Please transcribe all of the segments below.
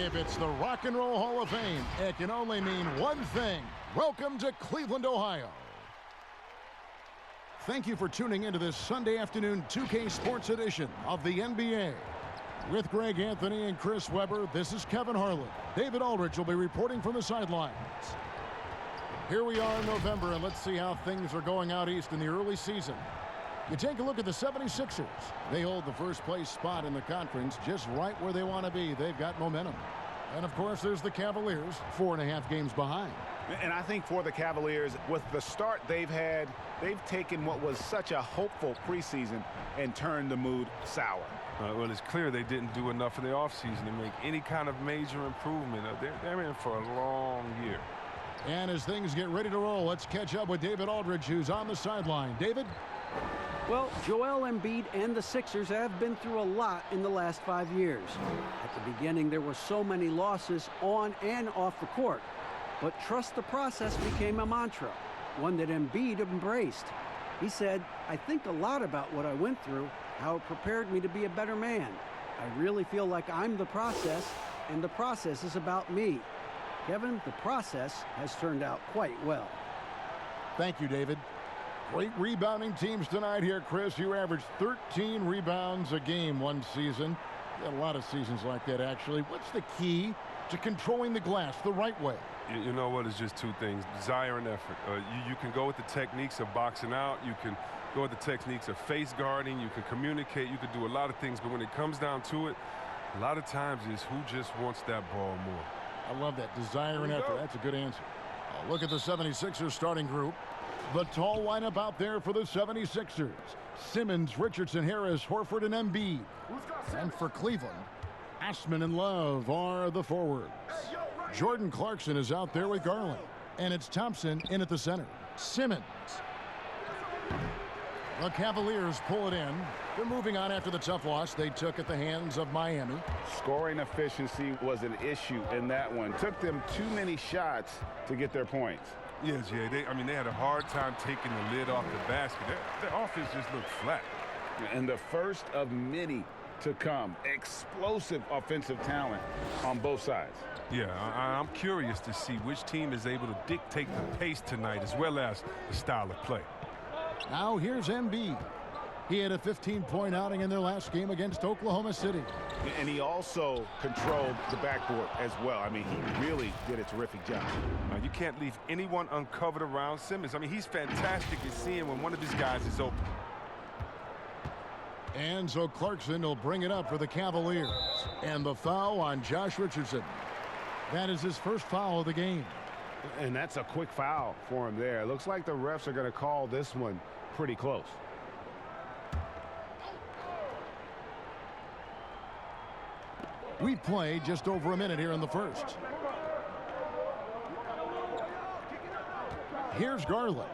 If it's the Rock and Roll Hall of Fame, it can only mean one thing. Welcome to Cleveland, Ohio. Thank you for tuning into this Sunday afternoon 2K Sports edition of the NBA. With Greg Anthony and Chris Webber, this is Kevin Harlan. David Aldridge will be reporting from the sidelines. Here we are in November, and let's see how things are going out east in the early season. You take a look at the 76ers. They hold the first place spot in the conference just right where they want to be. They've got momentum. And, of course, there's the Cavaliers, 4.5 games behind. And I think for the Cavaliers, with the start they've had, they've taken what was such a hopeful preseason and turned the mood sour. Well, it's clear they didn't do enough in the offseason to make any kind of major improvement. They're in for a long year. And as things get ready to roll, let's catch up with David Aldridge, who's on the sideline. David? Well, Joel Embiid and the Sixers have been through a lot in the last 5 years. At the beginning, there were so many losses on and off the court. But trust the process became a mantra, one that Embiid embraced. He said, I think a lot about what I went through, how it prepared me to be a better man. I really feel like I'm the process, and the process is about me. Kevin, the process has turned out quite well. Thank you, David. Great rebounding teams tonight here, Chris. You averaged 13 rebounds a game one season. You had a lot of seasons like that, actually. What's the key to controlling the glass the right way? You know what? It's just two things, desire and effort. You can go with the techniques of boxing out. You can go with the techniques of face guarding. You can communicate. You can do a lot of things. But when it comes down to it, a lot of times it's who just wants that ball more. I love that. Desire and effort. That's a good answer. Look at the 76ers starting group. The tall lineup out there for the 76ers. Simmons, Richardson, Harris, Horford, and Embiid. And for Cleveland, Ashman and Love are the forwards. Jordan Clarkson is out there with Garland. And it's Thompson in at the center. Simmons. The Cavaliers pull it in. They're moving on after the tough loss they took at the hands of Miami. Scoring efficiency was an issue in that one. Took them too many shots to get their points. Yeah, Jay. They had a hard time taking the lid off the basket. Their offense just looked flat. And the first of many to come. Explosive offensive talent on both sides. Yeah, I'm curious to see which team is able to dictate the pace tonight as well as the style of play. Now here's Embiid. He had a 15-point outing in their last game against Oklahoma City. And he also controlled the backboard as well. I mean, he really did a terrific job. You can't leave anyone uncovered around Simmons. I mean, he's fantastic at seeing when one of his guys is open. And so Clarkson will bring it up for the Cavaliers. And the foul on Josh Richardson. That is his first foul of the game. And that's a quick foul for him there. It looks like the refs are going to call this one pretty close. We play just over a minute here in the first. Here's Garland.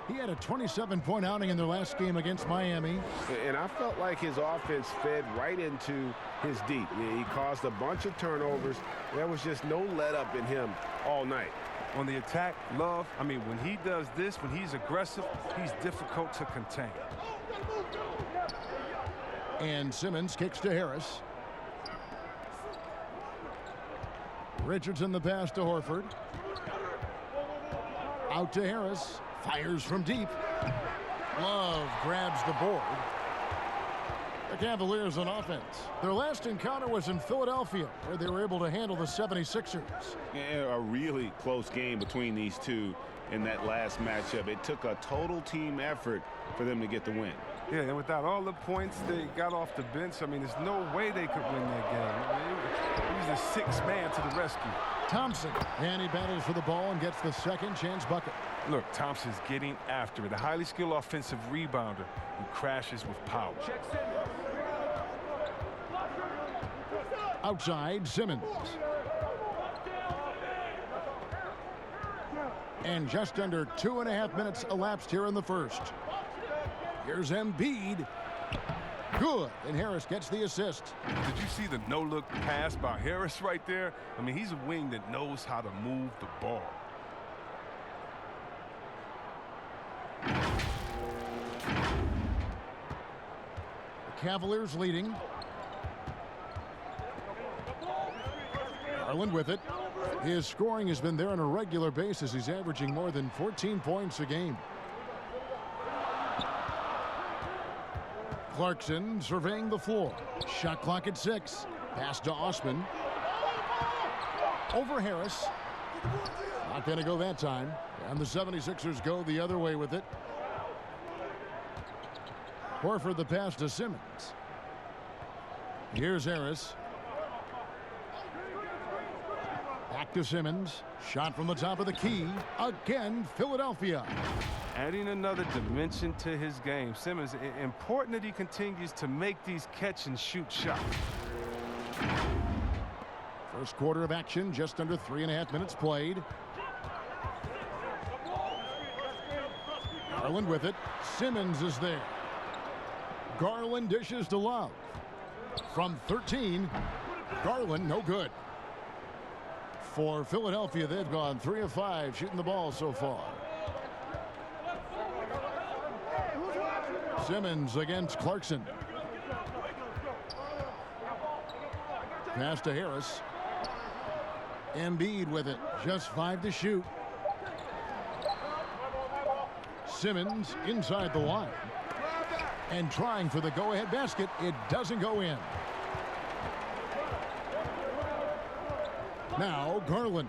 He had a 27-point outing in their last game against Miami. And I felt like his offense fed right into his deep. He caused a bunch of turnovers. There was just no let-up in him all night. On the attack, Love, I mean, when he does this, when he's aggressive, he's difficult to contain. And Simmons kicks to Harris. Richardson the pass to Horford. Out to Harris. Fires from deep. Love grabs the board. The Cavaliers on offense. Their last encounter was in Philadelphia, where they were able to handle the 76ers. Yeah, a really close game between these two in that last matchup. It took a total team effort for them to get the win. Yeah, and without all the points they got off the bench, I mean, there's no way they could win that game. I mean, he's the sixth man to the rescue. Thompson, and he battles for the ball and gets the second chance bucket. Look, Thompson's getting after it. A highly skilled offensive rebounder who crashes with power. Outside, Simmons. And just under 2.5 minutes elapsed here in the first. Here's Embiid. Good, and Harris gets the assist. Did you see the no-look pass by Harris right there? I mean, he's a wing that knows how to move the ball. The Cavaliers leading. Garland with it. His scoring has been there on a regular basis. He's averaging more than 14 points a game. Clarkson surveying the floor. Shot clock at 6. Pass to Osman. Over Harris. Not going to go that time. And the 76ers go the other way with it. Horford the pass to Simmons. Here's Harris. Back to Simmons. Shot from the top of the key. Again, Philadelphia. Adding another dimension to his game. Simmons, important that he continues to make these catch and shoot shots. First quarter of action, just under 3.5 minutes played. Garland with it. Simmons is there. Garland dishes to Love. From 13, Garland no good. For Philadelphia, they've gone 3 of 5 shooting the ball so far. Simmons against Clarkson. Pass to Harris. Embiid with it. Just 5 to shoot. Simmons inside the line. And trying for the go-ahead basket. It doesn't go in. Now Garland.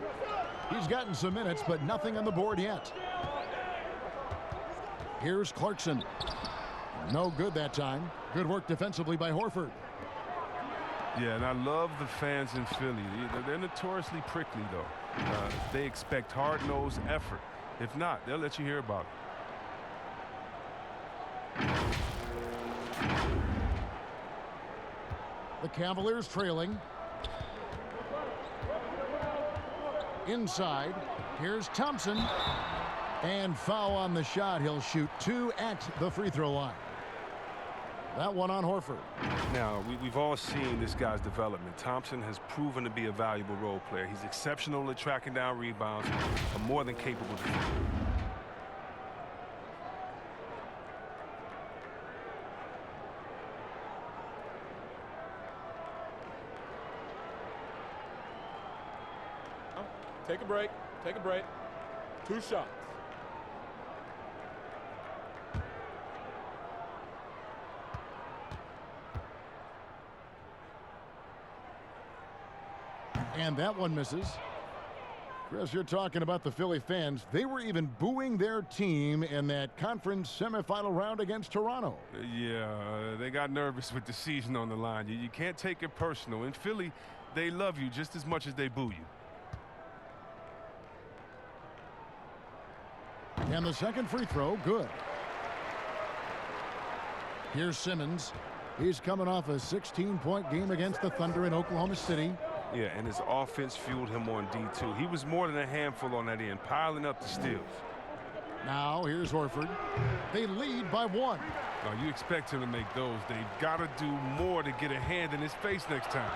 He's gotten some minutes, but nothing on the board yet. Here's Clarkson. No good that time. Good work defensively by Horford. Yeah, and I love the fans in Philly. They're notoriously prickly, though. They expect hard-nosed effort. If not, they'll let you hear about it. The Cavaliers trailing. Inside. Here's Thompson. And foul on the shot. He'll shoot 2 at the free throw line. That one on Horford. Now, we've all seen this guy's development. Thompson has proven to be a valuable role player. He's exceptional at tracking down rebounds, a more than capable defender. Take a break. Take a break. 2 shots. And that one misses. Chris, you're talking about the Philly fans. They were even booing their team in that conference semifinal round against Toronto. Yeah, they got nervous with the season on the line. You can't take it personal. In Philly, they love you just as much as they boo you. And the second free throw, good. Here's Simmons. He's coming off a 16-point game against the Thunder in Oklahoma City. Yeah, and his offense fueled him on D2. He was more than a handful on that end, piling up the steals. Now, here's Horford. They lead by 1. Now, you expect him to make those. They've got to do more to get a hand in his face next time.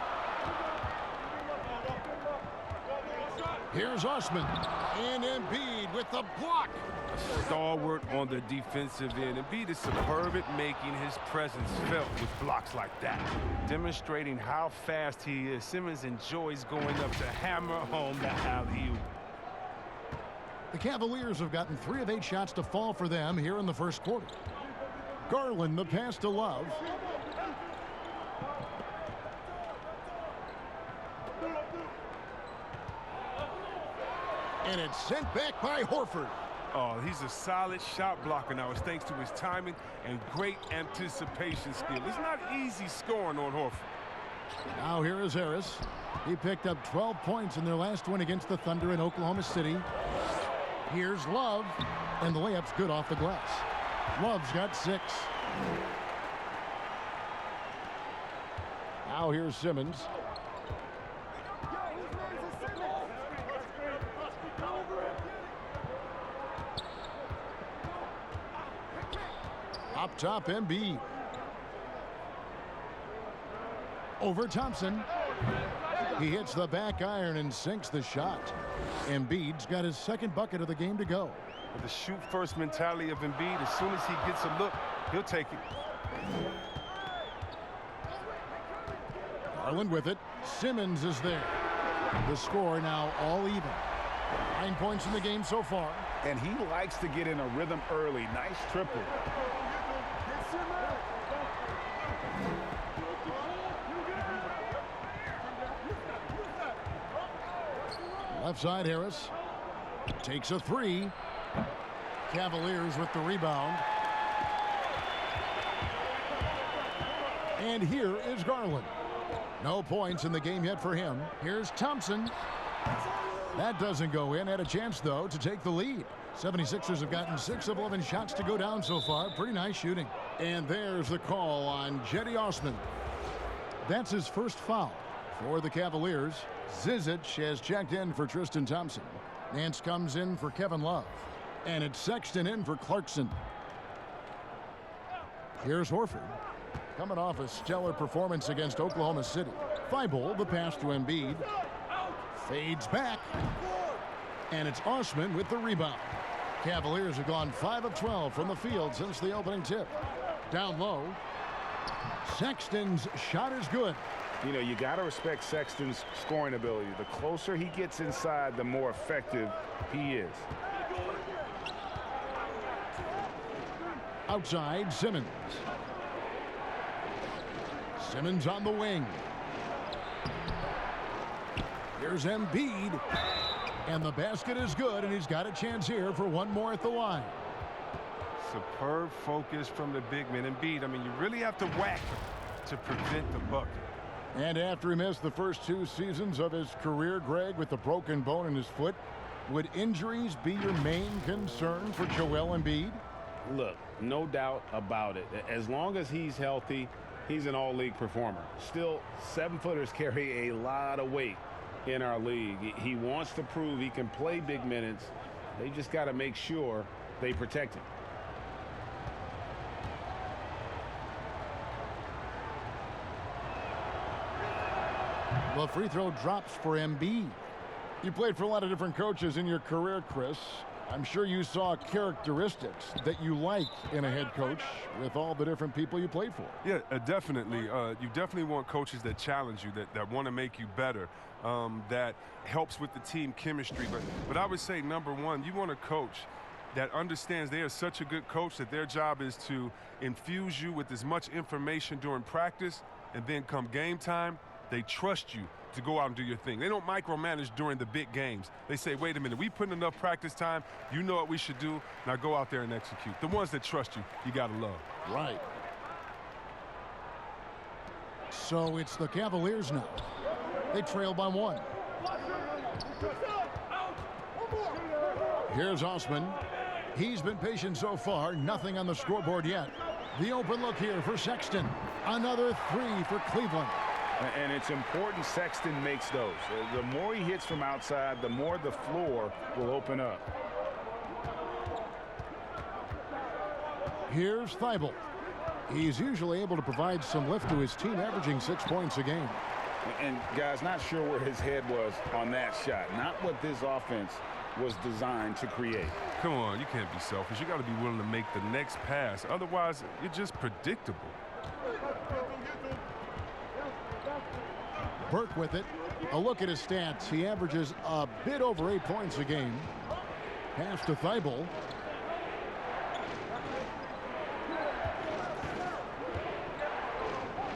Here's Osman. And Embiid with the block. A stalwart on the defensive end. Embiid is superb at making his presence felt with blocks like that. Demonstrating how fast he is. Simmons enjoys going up to hammer home the alley-oop. The Cavaliers have gotten 3 of 8 shots to fall for them here in the first quarter. Garland the pass to Love. And it's sent back by Horford. Oh, he's a solid shot blocker now. It's thanks to his timing and great anticipation skill. It's not easy scoring on Horford. Now here is Harris. He picked up 12 points in their last win against the Thunder in Oklahoma City. Here's Love. And the layup's good off the glass. Love's got 6. Now here's Simmons. Up top, Embiid. Over Thompson. He hits the back iron and sinks the shot. Embiid's got his second bucket of the game to go. With the shoot-first mentality of Embiid, as soon as he gets a look, he'll take it. Garland with it. Simmons is there. The score now all even. 9 points in the game so far. And he likes to get in a rhythm early. Nice triple. Left side, Harris takes a three. Cavaliers with the rebound. And here is Garland. No points in the game yet for him. Here's Thompson. That doesn't go in. Had a chance, though, to take the lead. 76ers have gotten 6 of 11 shots to go down so far. Pretty nice shooting. And there's the call on Cedi Osman. That's his first foul for the Cavaliers. Zizic has checked in for Tristan Thompson. Nance comes in for Kevin Love. And it's Sexton in for Clarkson. Here's Horford. Coming off a stellar performance against Oklahoma City. Thibault, the pass to Embiid. Fades back. And it's Osman with the rebound. Cavaliers have gone 5 of 12 from the field since the opening tip. Down low. Sexton's shot is good. You know, you got to respect Sexton's scoring ability. The closer he gets inside, the more effective he is. Outside, Simmons. Simmons on the wing. Here's Embiid. And the basket is good, and he's got a chance here for one more at the line. Superb focus from the big man. Embiid, I mean, you really have to whack him to prevent the bucket. And after he missed the first 2 seasons of his career, Greg, with a broken bone in his foot, would injuries be your main concern for Joel Embiid? Look, no doubt about it. As long as he's healthy, he's an all-league performer. Still, 7-footers carry a lot of weight in our league. He wants to prove he can play big minutes. They just got to make sure they protect him. The free throw drops for Embiid. You played for a lot of different coaches in your career, Chris. I'm sure you saw characteristics that you like in a head coach with all the different people you played for. Yeah, definitely. You definitely want coaches that challenge you, that want to make you better, that helps with the team chemistry. But I would say, number one, you want a coach that understands they are such a good coach that their job is to infuse you with as much information during practice, and then come game time, they trust you to go out and do your thing. They don't micromanage during the big games. They say, wait a minute, we put in enough practice time. You know what we should do. Now go out there and execute. The ones that trust you, you got to love. Right. So it's the Cavaliers now. They trail by 1. Here's Osman. He's been patient so far. Nothing on the scoreboard yet. The open look here for Sexton. Another 3 for Cleveland. And it's important Sexton makes those. The more he hits from outside, the more the floor will open up. Here's Thibault. He's usually able to provide some lift to his team, averaging 6 points a game. And, guys, not sure where his head was on that shot. Not what this offense was designed to create. Come on, you can't be selfish. You got to be willing to make the next pass. Otherwise, you're just predictable. Burke with it. A look at his stats. He averages a bit over 8 points a game. Pass to Thibault.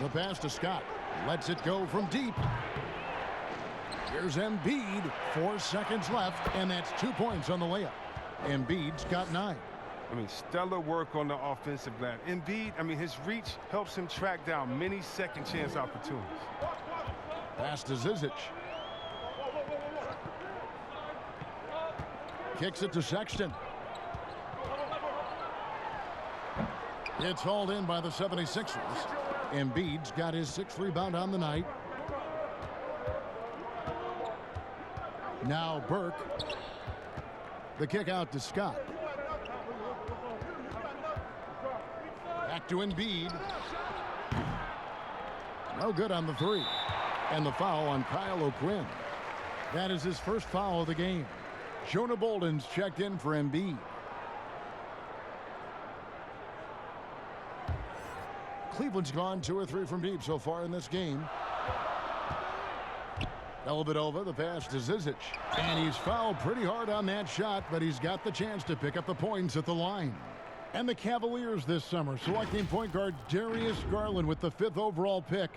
The pass to Scott. Lets it go from deep. Here's Embiid. 4 seconds left, and that's 2 points on the layup. Embiid's got 9. I mean, stellar work on the offensive glass. Embiid, I mean, his reach helps him track down many second chance opportunities. Pass to Zizic. Kicks it to Sexton. It's hauled in by the 76ers. Embiid's got his 6th rebound on the night. Now Burke. The kick out to Scott. Back to Embiid. No good on the 3. And the foul on Kyle O'Quinn. That is his first foul of the game. Jonah Bolden's checked in for Embiid. Cleveland's gone 2 or 3 from deep so far in this game. Dellavedova, the pass to Zizic. And he's fouled pretty hard on that shot, but he's got the chance to pick up the points at the line. And the Cavaliers this summer selecting point guard Darius Garland with the 5th overall pick.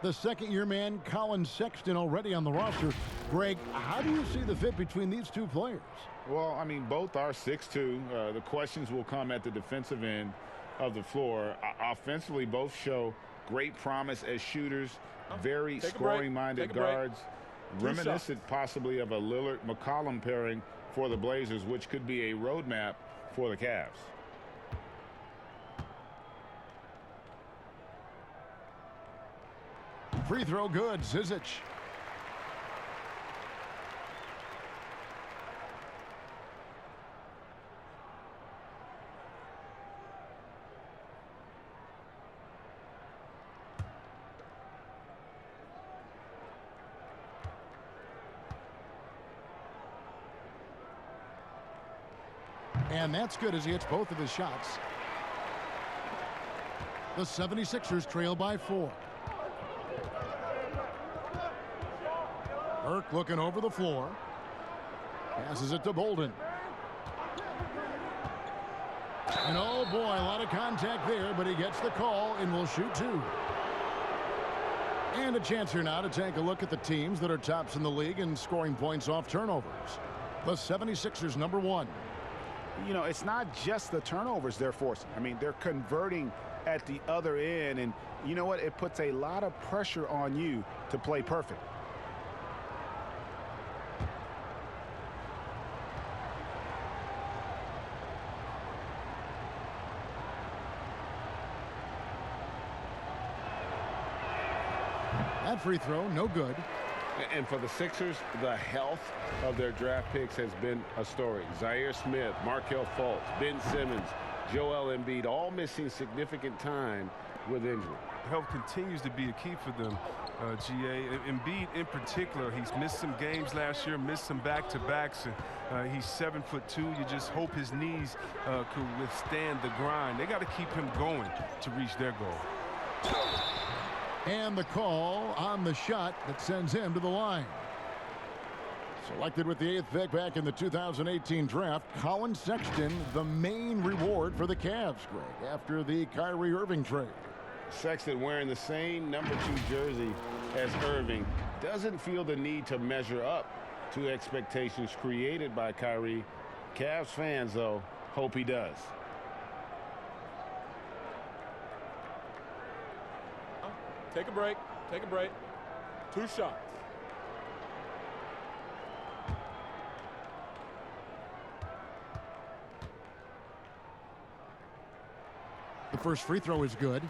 The second-year man, Colin Sexton, already on the roster. Greg, how do you see the fit between these two players? Well, I mean, both are 6'2". The questions will come at the defensive end of the floor. Offensively, both show great promise as shooters, very scoring-minded guards, reminiscent possibly of a Lillard-McCollum pairing for the Blazers, which could be a roadmap for the Cavs. Free throw good, Zizic. And that's good as he hits both of his shots. The 76ers trail by 4. Burke looking over the floor. Passes it to Bolden. And oh boy, a lot of contact there, but he gets the call and will shoot 2. And a chance here now to take a look at the teams that are tops in the league in scoring points off turnovers. The 76ers, number 1. You know, it's not just the turnovers they're forcing. I mean, they're converting at the other end, and you know what? It puts a lot of pressure on you to play perfect. That free throw, no good. And for the Sixers, the health of their draft picks has been a story. Zaire Smith, Markelle Fultz, Ben Simmons, Joel Embiid, all missing significant time with injury. Health continues to be a key for them, GA. Embiid in particular, he's missed some games last year, missed some back-to-backs, and he's 7'2". You just hope his knees could withstand the grind. They got to keep him going to reach their goal. And the call on the shot that sends him to the line. Selected with the 8th pick back in the 2018 draft, Colin Sexton, the main reward for the Cavs, Greg, after the Kyrie Irving trade. Sexton wearing the same number 2 jersey as Irving doesn't feel the need to measure up to expectations created by Kyrie. Cavs fans, though, hope he does. Take a break. Take a break. 2 shots. The first free throw is good.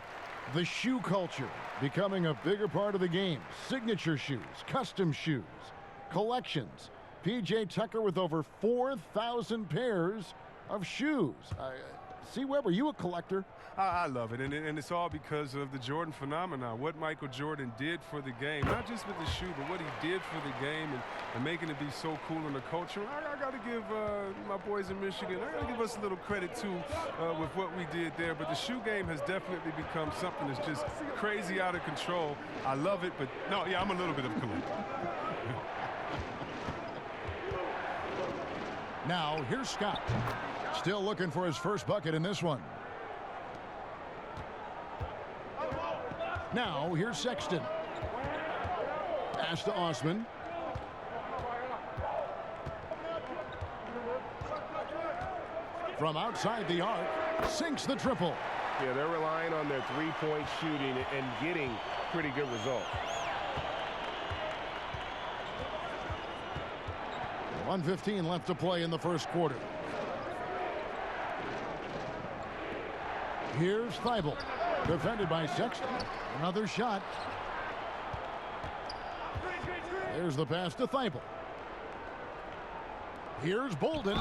The shoe culture becoming a bigger part of the game. Signature shoes, custom shoes, collections. P.J. Tucker with over 4,000 pairs of shoes. C. Webb, are you a collector? I love it, and it's all because of the Jordan phenomenon, what Michael Jordan did for the game, not just with the shoe, but what he did for the game and making it be so cool in the culture. I got to give my boys in Michigan, I got to give us a little credit, too, with what we did there. But the shoe game has definitely become something that's just crazy out of control. I love it, but no, yeah, I'm a little bit of a collector. Now, here's Scott. Still looking for his first bucket in this one. Now, here's Sexton. Pass to Osman. From outside the arc, sinks the triple. Yeah, they're relying on their three-point shooting and getting pretty good results. 1:15 left to play in the first quarter. Here's Thibault, defended by Sexton. Another shot. There's the pass to Thibault. Here's Bolden.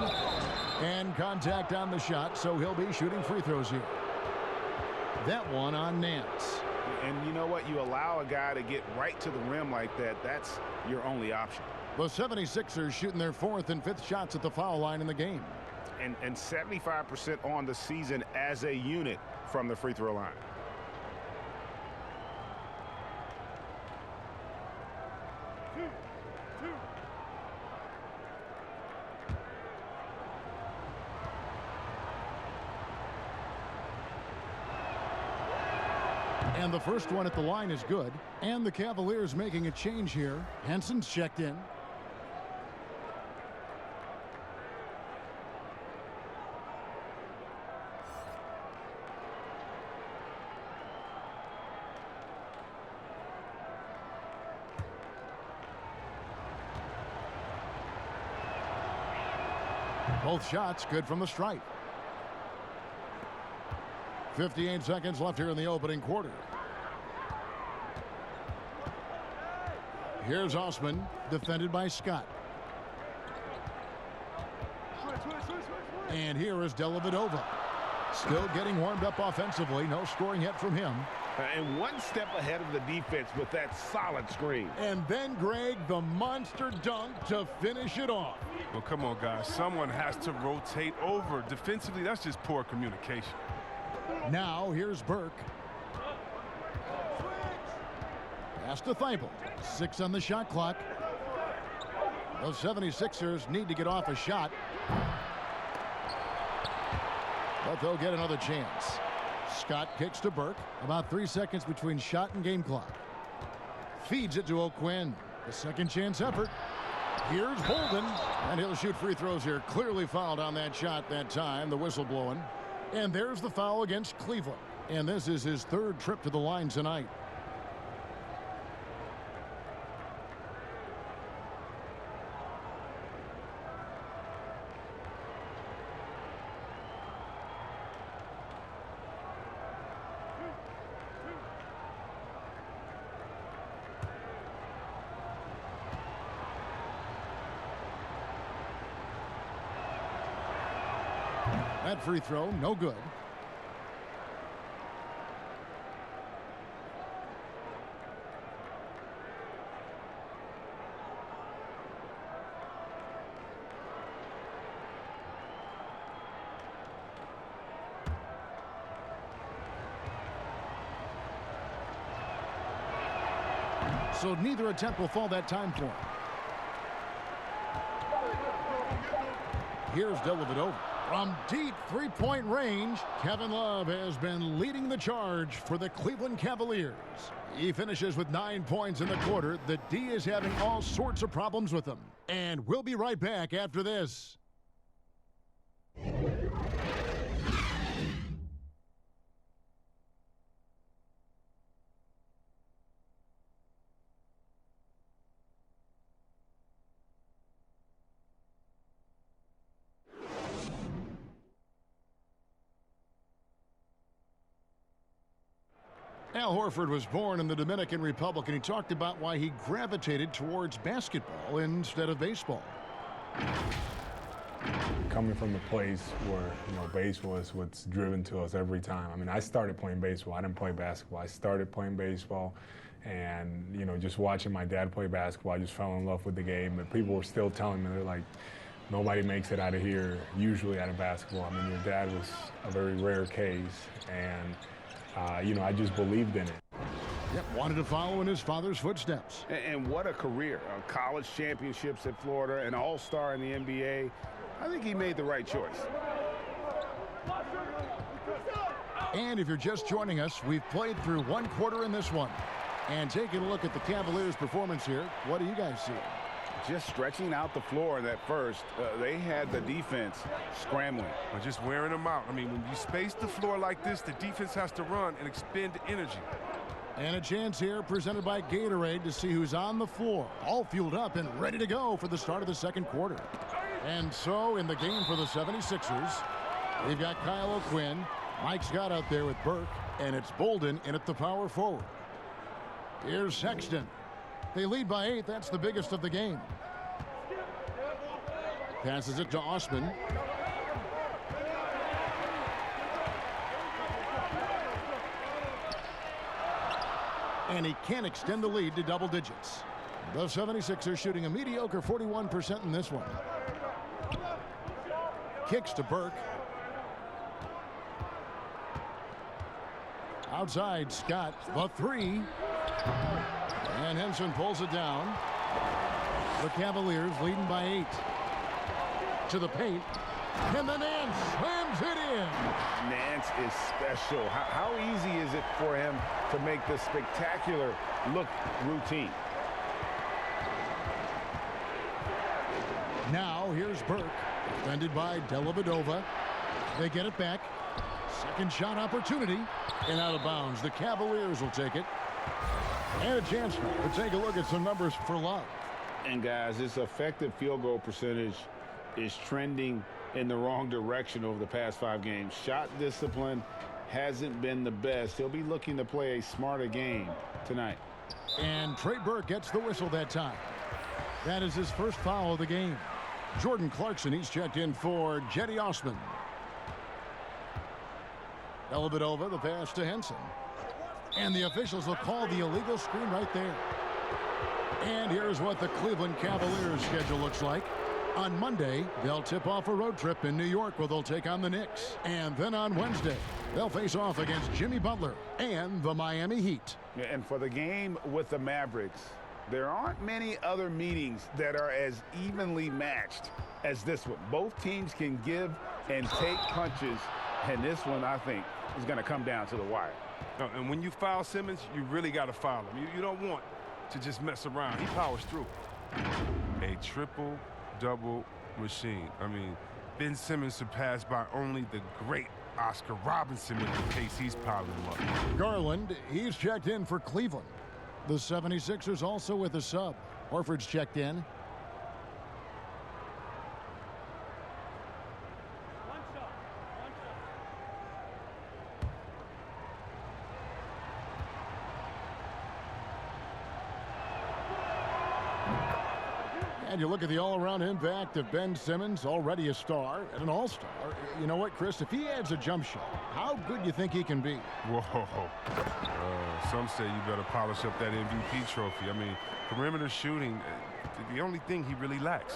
And contact on the shot, so he'll be shooting free throws here. That one on Nance. And you know what? You allow a guy to get right to the rim like that. That's your only option. The 76ers shooting their 4th and 5th shots at the foul line in the game. And 75% on the season as a unit from the free throw line. And the first one at the line is good. And the Cavaliers making a change here. Henson's checked in. Both shots good from the stripe. 58 seconds left here in the opening quarter. Here's Osman, defended by Scott. And here is Dellavedova. Still getting warmed up offensively. No scoring yet from him. And one step ahead of the defense with that solid screen. And then, Greg, the monster dunk to finish it off. Well, come on, guys. Someone has to rotate over. Defensively, that's just poor communication. Now, here's Burke. Pass to Thibault. 6 on the shot clock. Those 76ers need to get off a shot. But they'll get another chance. Scott kicks to Burke. About 3 seconds between shot and game clock. Feeds it to O'Quinn. The second chance effort. Here's Bolden. And he'll shoot free throws here. Clearly fouled on that shot that time. The whistle blowing. And there's the foul against Cleveland. And this is his third trip to the line tonight. That free throw, no good. So neither attempt will fall that time for him. Here's Dellavedova. From deep three-point range, Kevin Love has been leading the charge for the Cleveland Cavaliers. He finishes with 9 points in the quarter. The D is having all sorts of problems with him. And we'll be right back after this. Al Horford was born in the Dominican Republic, and he talked about why he gravitated towards basketball instead of baseball. Coming from a place where, baseball is what's driven to us every time. I mean, I started playing baseball. I didn't play basketball. I started playing baseball, and, just watching my dad play basketball, I just fell in love with the game. But people were still telling me, they're like, nobody makes it out of here, usually out of basketball. I mean, your dad was a very rare case, and I just believed in it. Yep, wanted to follow in his father's footsteps. And what a career. College championships at Florida, an all-star in the NBA. I think he made the right choice. And if you're just joining us, we've played through one quarter in this one. And taking a look at the Cavaliers' performance here, what do you guys see? Just stretching out the floor in that first. They had the defense scrambling. Or just wearing them out. I mean, when you space the floor like this, the defense has to run and expend energy. And a chance here presented by Gatorade to see who's on the floor. All fueled up and ready to go for the start of the second quarter. And so in the game for the 76ers, we've got Kyle O'Quinn. Mike Scott out there with Burke. And it's Bolden in at the power forward. Here's Sexton. They lead by 8. That's the biggest of the game. Passes it to Osman. And he can't extend the lead to double digits. The 76ers shooting a mediocre 41% in this one. Kicks to Burke. Outside, Scott. The three. And Henson pulls it down. The Cavaliers leading by 8. To the paint. And the Nance slams it in. Nance is special. How easy is it for him to make this spectacular look routine? Now here's Burke, defended by Dellavedova. They get it back. Second shot opportunity, and out of bounds. The Cavaliers will take it. And a chance to take a look at some numbers for Love. And guys, his effective field goal percentage is trending in the wrong direction over the past 5 games. Shot discipline hasn't been the best. He'll be looking to play a smarter game tonight. And Trey Burke gets the whistle that time. That is his first foul of the game. Jordan Clarkson, he's checked in for Jetty Osman. Dellavedova, the pass to Henson. And the officials will call the illegal screen right there. And here's what the Cleveland Cavaliers schedule looks like. On Monday, they'll tip off a road trip in New York where they'll take on the Knicks. And then on Wednesday, they'll face off against Jimmy Butler and the Miami Heat. And for the game with the Mavericks, there aren't many other meetings that are as evenly matched as this one. Both teams can give and take punches, and this one, I think, is going to come down to the wire. And when you foul Simmons, you really got to foul him. You don't want to just mess around. He powers through. A triple-double machine. I mean, Ben Simmons surpassed by only the great Oscar Robinson with the pace he's piling him up. Garland, he's checked in for Cleveland. The 76ers also with a sub. Horford's checked in. And you look at the all-around impact of Ben Simmons, already a star and an all-star. You know what, Chris? If he adds a jump shot, how good do you think he can be? Whoa. Some say you better polish up that MVP trophy. I mean, perimeter shooting, the only thing he really lacks.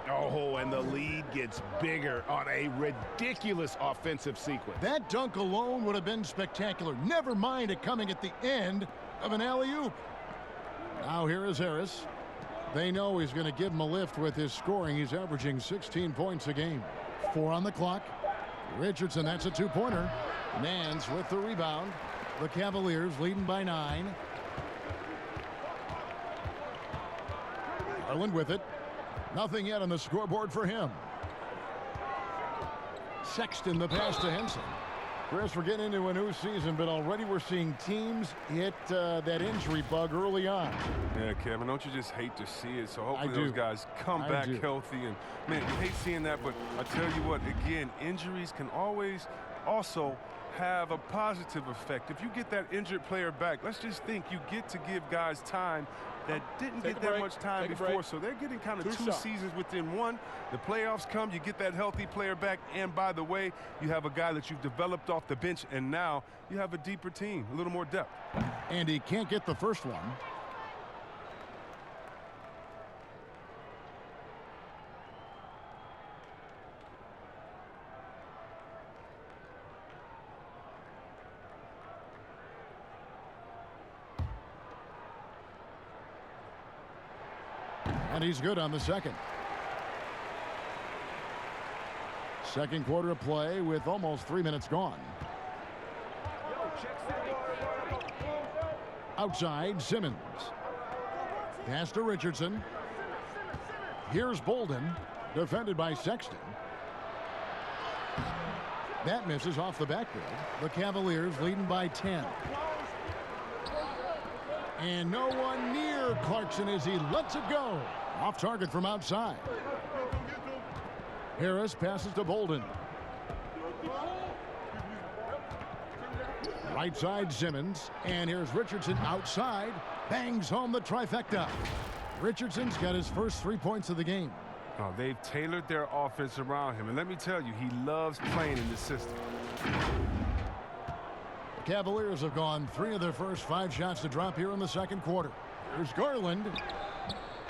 Oh, and the lead gets bigger on a ridiculous offensive sequence. That dunk alone would have been spectacular. Never mind it coming at the end of an alley-oop. Now here is Harris. They know he's going to give him a lift with his scoring. He's averaging 16 points a game. 4 on the clock. Richardson, that's a 2-pointer. Nance with the rebound. The Cavaliers leading by 9. Garland with it. Nothing yet on the scoreboard for him. Sexton, the pass to Henson. Chris, we're getting into a new season, but already we're seeing teams hit that injury bug early on. Yeah, Kevin, don't you just hate to see it? So hopefully those guys come back healthy. And, man, you hate seeing that, but I tell you what, again, injuries can always also have a positive effect. If you get that injured player back, let's just think you get to give guys time that didn't get that much time before. So they're getting kind of two seasons within one. The playoffs come, you get that healthy player back. And by the way, you have a guy that you've developed off the bench, and now you have a deeper team, a little more depth. And he can't get the first one. And he's good on the second. Second quarter of play with almost 3 minutes gone. Outside, Simmons. Pass to Richardson. Here's Bolden, defended by Sexton. That misses off the backboard. The Cavaliers leading by 10. And no one near Clarkson as he lets it go. Off target from outside. Harris passes to Bolden. Right side Simmons. And here's Richardson outside. Bangs home the trifecta. Richardson's got his first 3 points of the game. Oh, they've tailored their offense around him. And let me tell you, he loves playing in this system. The Cavaliers have gone 3 of their first 5 shots to drop here in the second quarter. Here's Garland.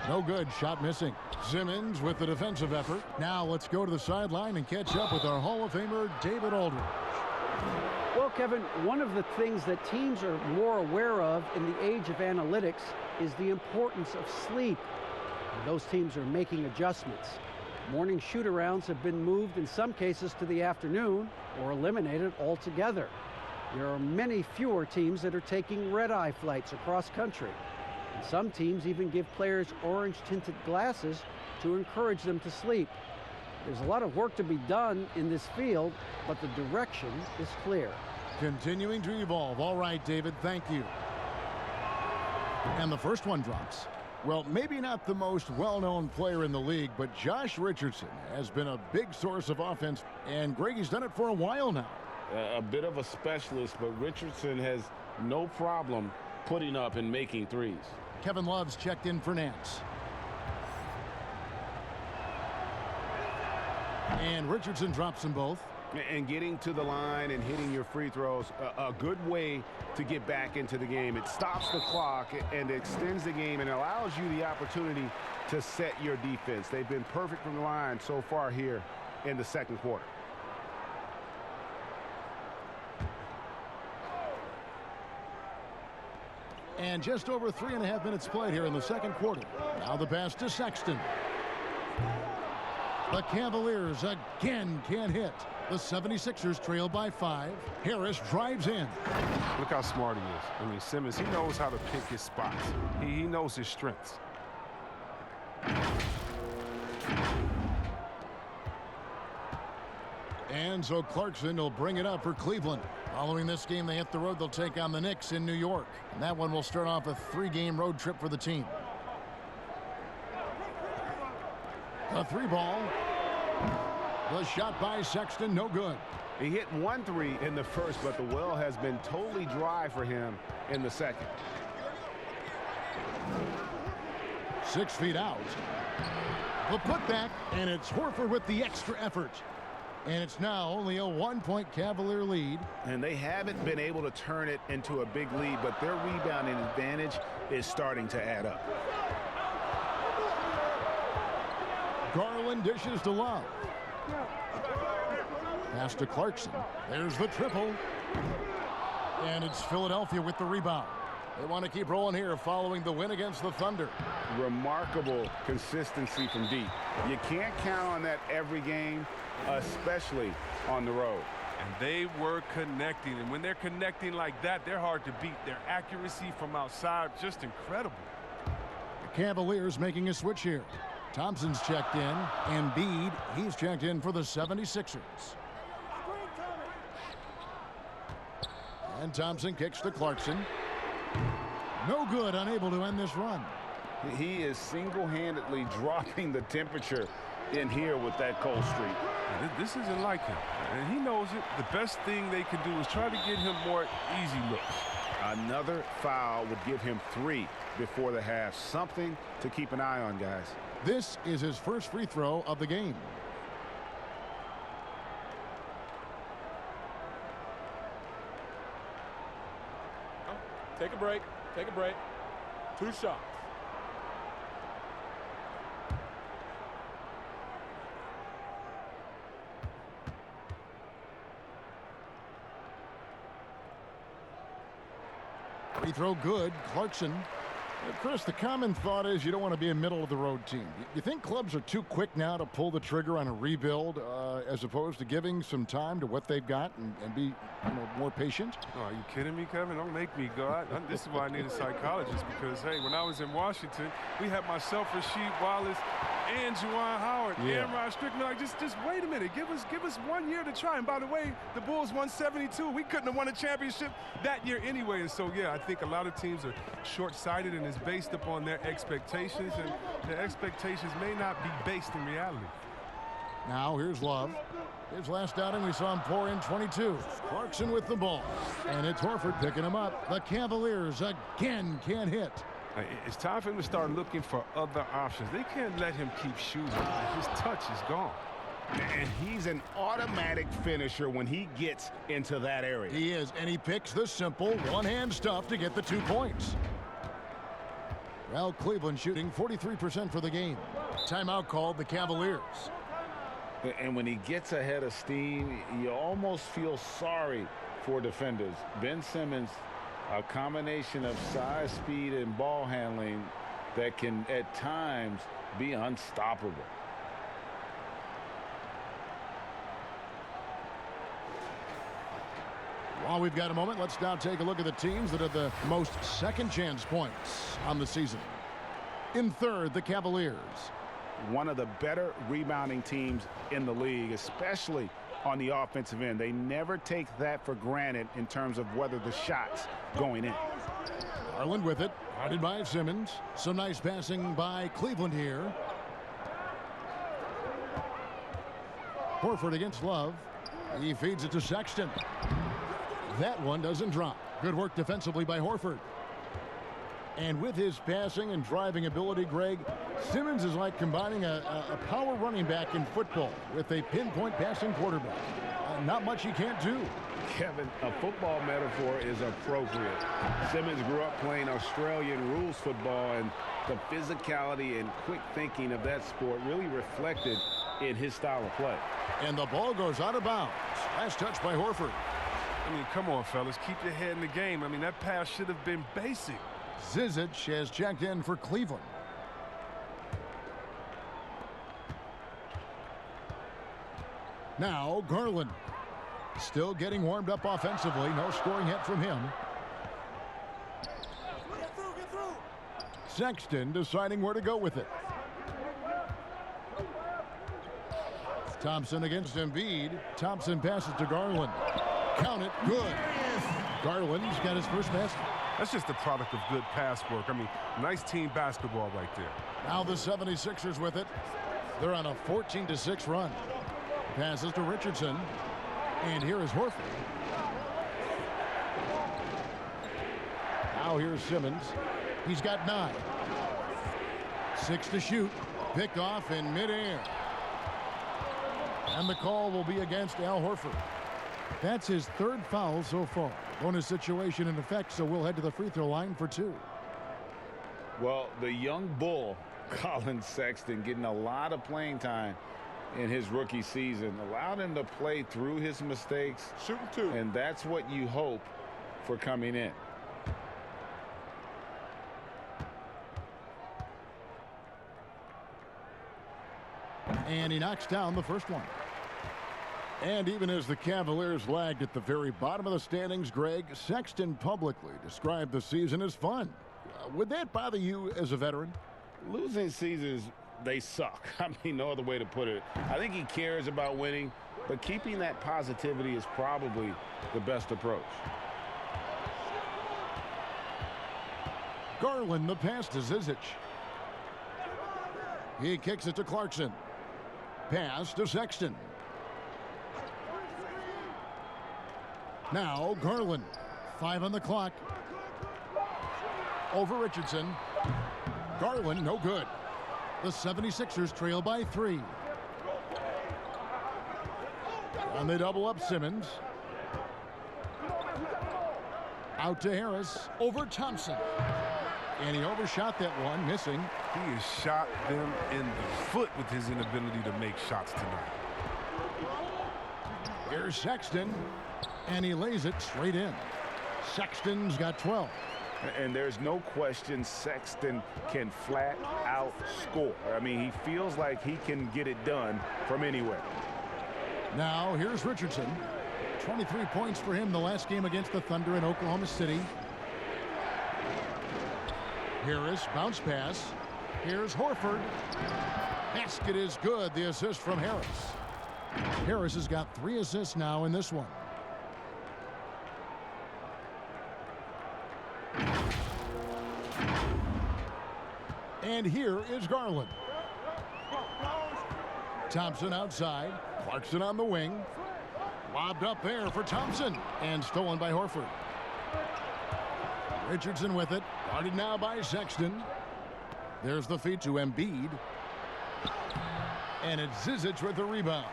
No good. Shot missing. Simmons with the defensive effort. Now let's go to the sideline and catch up with our Hall of Famer, David Aldridge. Well, Kevin, one of the things that teams are more aware of in the age of analytics is the importance of sleep. And those teams are making adjustments. Morning shoot-arounds have been moved in some cases to the afternoon or eliminated altogether. There are many fewer teams that are taking red-eye flights across country. And some teams even give players orange-tinted glasses to encourage them to sleep. There's a lot of work to be done in this field, but the direction is clear. Continuing to evolve. All right, David, thank you. And the first one drops. Well, maybe not the most well-known player in the league, but Josh Richardson has been a big source of offense, and Greggy's done it for a while now. A bit of a specialist, but Richardson has no problem putting up and making threes. Kevin Love's checked in for Nance. And Richardson drops them both. And getting to the line and hitting your free throws, a good way to get back into the game. It stops the clock and extends the game and allows you the opportunity to set your defense. They've been perfect from the line so far here in the second quarter. And just over 3.5 minutes played here in the second quarter. Now the pass to Sexton. The Cavaliers again can't hit. The 76ers trail by 5. Harris drives in. Look how smart he is. I mean, Simmons, he knows how to pick his spots. He knows his strengths. And so Clarkson will bring it up for Cleveland. Following this game, they hit the road. They'll take on the Knicks in New York. And that one will start off a 3-game road trip for the team. A 3-ball. The shot by Sexton, no good. He hit 1 3 in the first, but the well has been totally dry for him in the second. 6 feet out. The putback, and it's Horford with the extra effort. And it's now only a 1-point Cavalier lead. And they haven't been able to turn it into a big lead, but their rebounding advantage is starting to add up. Garland dishes to Love. Pass to Clarkson. There's the triple. And it's Philadelphia with the rebound. They want to keep rolling here following the win against the Thunder. Remarkable consistency from deep. You can't count on that every game, especially on the road. And they were connecting. And when they're connecting like that, they're hard to beat. Their accuracy from outside, just incredible. The Cavaliers making a switch here. Thompson's checked in. Embiid, he's checked in for the 76ers. And Thompson kicks to Clarkson. No good, unable to end this run. He is single-handedly dropping the temperature in here with that cold streak. This isn't like him, and he knows it. The best thing they can do is try to get him more easy looks. Another foul would give him 3 before the half. Something to keep an eye on, guys. This is his first free throw of the game. Take a break. Take a break. 2 shots. Free throw good. Clarkson. Chris, the common thought is you don't want to be a middle-of-the-road team. You think clubs are too quick now to pull the trigger on a rebuild as opposed to giving some time to what they've got and be more patient? Oh, are you kidding me, Kevin? Don't make me go. This is why I need a psychologist because, hey, when I was in Washington, we had myself, Rasheed Wallace, and Juwan Howard, and Rod Strickland. Like, just wait a minute. Give us 1 year to try. And by the way, the Bulls won 72. We couldn't have won a championship that year anyway. And so, yeah, I think a lot of teams are short-sighted and it's based upon their expectations, and their expectations may not be based in reality. Now here's Love. His last outing, we saw him pour in 22. Clarkson with the ball. And it's Horford picking him up. The Cavaliers again can't hit. It's time for him to start looking for other options. They can't let him keep shooting. His touch is gone. And he's an automatic finisher when he gets into that area. He is, and he picks the simple one-hand stuff to get the 2 points. Well, Cleveland shooting 43% for the game. Timeout called the Cavaliers. And when he gets ahead of steam, you almost feel sorry for defenders. Ben Simmons, a combination of size, speed, and ball handling that can at times be unstoppable. While we've got a moment, let's now take a look at the teams that have the most second-chance points on the season. In third, the Cavaliers. One of the better rebounding teams in the league, especially on the offensive end. They never take that for granted in terms of whether the shot's going in. Garland with it, guarded by Simmons. Some nice passing by Cleveland here. Horford against Love. He feeds it to Sexton. That one doesn't drop. Good work defensively by Horford. And with his passing and driving ability, Greg, Simmons is like combining a power running back in football with a pinpoint passing quarterback. Not much he can't do. Kevin, a football metaphor is appropriate. Simmons grew up playing Australian rules football, and the physicality and quick thinking of that sport really reflected in his style of play. And the ball goes out of bounds. Last touch by Horford. I mean, come on, fellas. Keep your head in the game. I mean, that pass should have been basic. Zizic has checked in for Cleveland. Now Garland. Still getting warmed up offensively. No scoring hit from him. Sexton deciding where to go with it. Thompson against Embiid. Thompson passes to Garland. Count it. Good. Garland's got his first basket. That's just a product of good pass work. I mean, nice team basketball right there. Now the 76ers with it. They're on a 14-6 run. Passes to Richardson. And here is Horford. Now here's Simmons. He's got 9. 6 to shoot. Picked off in midair. And the call will be against Al Horford. That's his 3rd foul so far. Bonus situation in effect, so we'll head to the free throw line for 2. Well, the young bull, Colin Sexton, getting a lot of playing time in his rookie season. Allowed him to play through his mistakes. Shooting 2. And that's what you hope for coming in. And he knocks down the first one. And even as the Cavaliers lagged at the very bottom of the standings, Greg, Sexton publicly described the season as fun. Would that bother you as a veteran? Losing seasons, they suck. I mean, no other way to put it. I think he cares about winning, but keeping that positivity is probably the best approach. Garland, the pass to Zizic. He kicks it to Clarkson. Pass to Sexton. Now Garland. 5 on the clock. Over Richardson. Garland, no good. The 76ers trail by 3. And they double up Simmons. Out to Harris. Over Thompson. And he overshot that one, missing. He has shot them in the foot with his inability to make shots tonight. Here's Sexton. And he lays it straight in. Sexton's got 12. And there's no question Sexton can flat out score. I mean, he feels like he can get it done from anywhere. Now here's Richardson. 23 points for him the last game against the Thunder in Oklahoma City. Harris, bounce pass. Here's Horford. Basket is good. The assist from Harris. Harris has got 3 assists now in this one. And here is Garland. Thompson outside. Clarkson on the wing. Lobbed up there for Thompson. And stolen by Horford. Richardson with it. Guarded now by Sexton. There's the feed to Embiid. And it's Zizic with the rebound.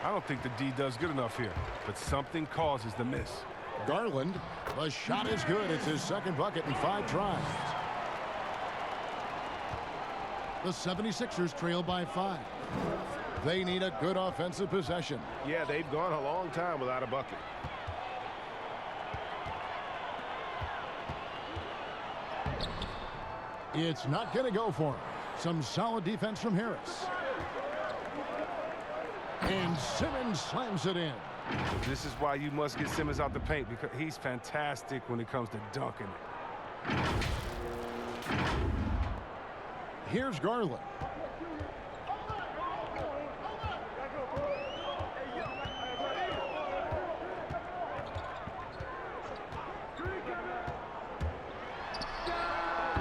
I don't think the D does good enough here, but something causes the miss. Garland, the shot is good. It's his 2nd bucket in 5 tries. The 76ers trail by 5. They need a good offensive possession. Yeah, they've gone a long time without a bucket. It's not going to go for him. Some solid defense from Harris. And Simmons slams it in. This is why you must get Simmons out the paint, because he's fantastic when it comes to dunking it. Here's Garland.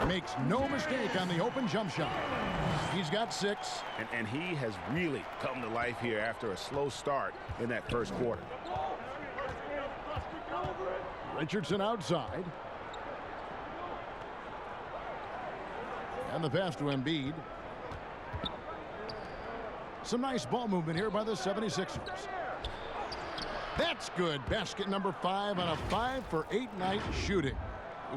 Makes no mistake on the open jump shot. He's got 6. And he has really come to life here after a slow start in that first quarter. Richardson outside. And the pass to Embiid. Some nice ball movement here by the 76ers. That's good. Basket number 5 on a 5-for-8 night shooting.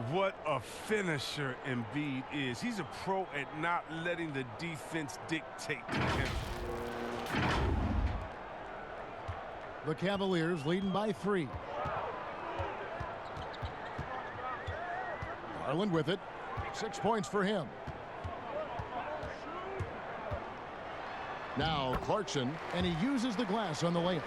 What a finisher Embiid is. He's a pro at not letting the defense dictate to him. The Cavaliers leading by 3. Garland with it. 6 points for him. Now Clarkson, and he uses the glass on the layup.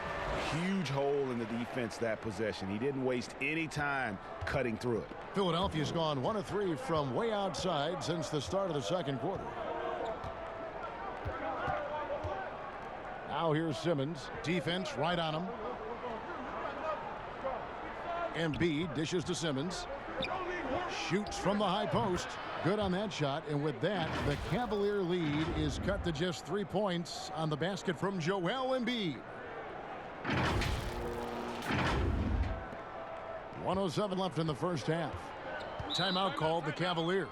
Huge hole in the defense that possession. He didn't waste any time cutting through it. Philadelphia's gone 1 of 3 from way outside since the start of the second quarter. Now here's Simmons. Defense right on him. Embiid dishes to Simmons. Shoots from the high post. Good on that shot. And with that, the Cavalier lead is cut to just 3 points on the basket from Joel Embiid. 1:07 left in the first half. Timeout called the Cavaliers.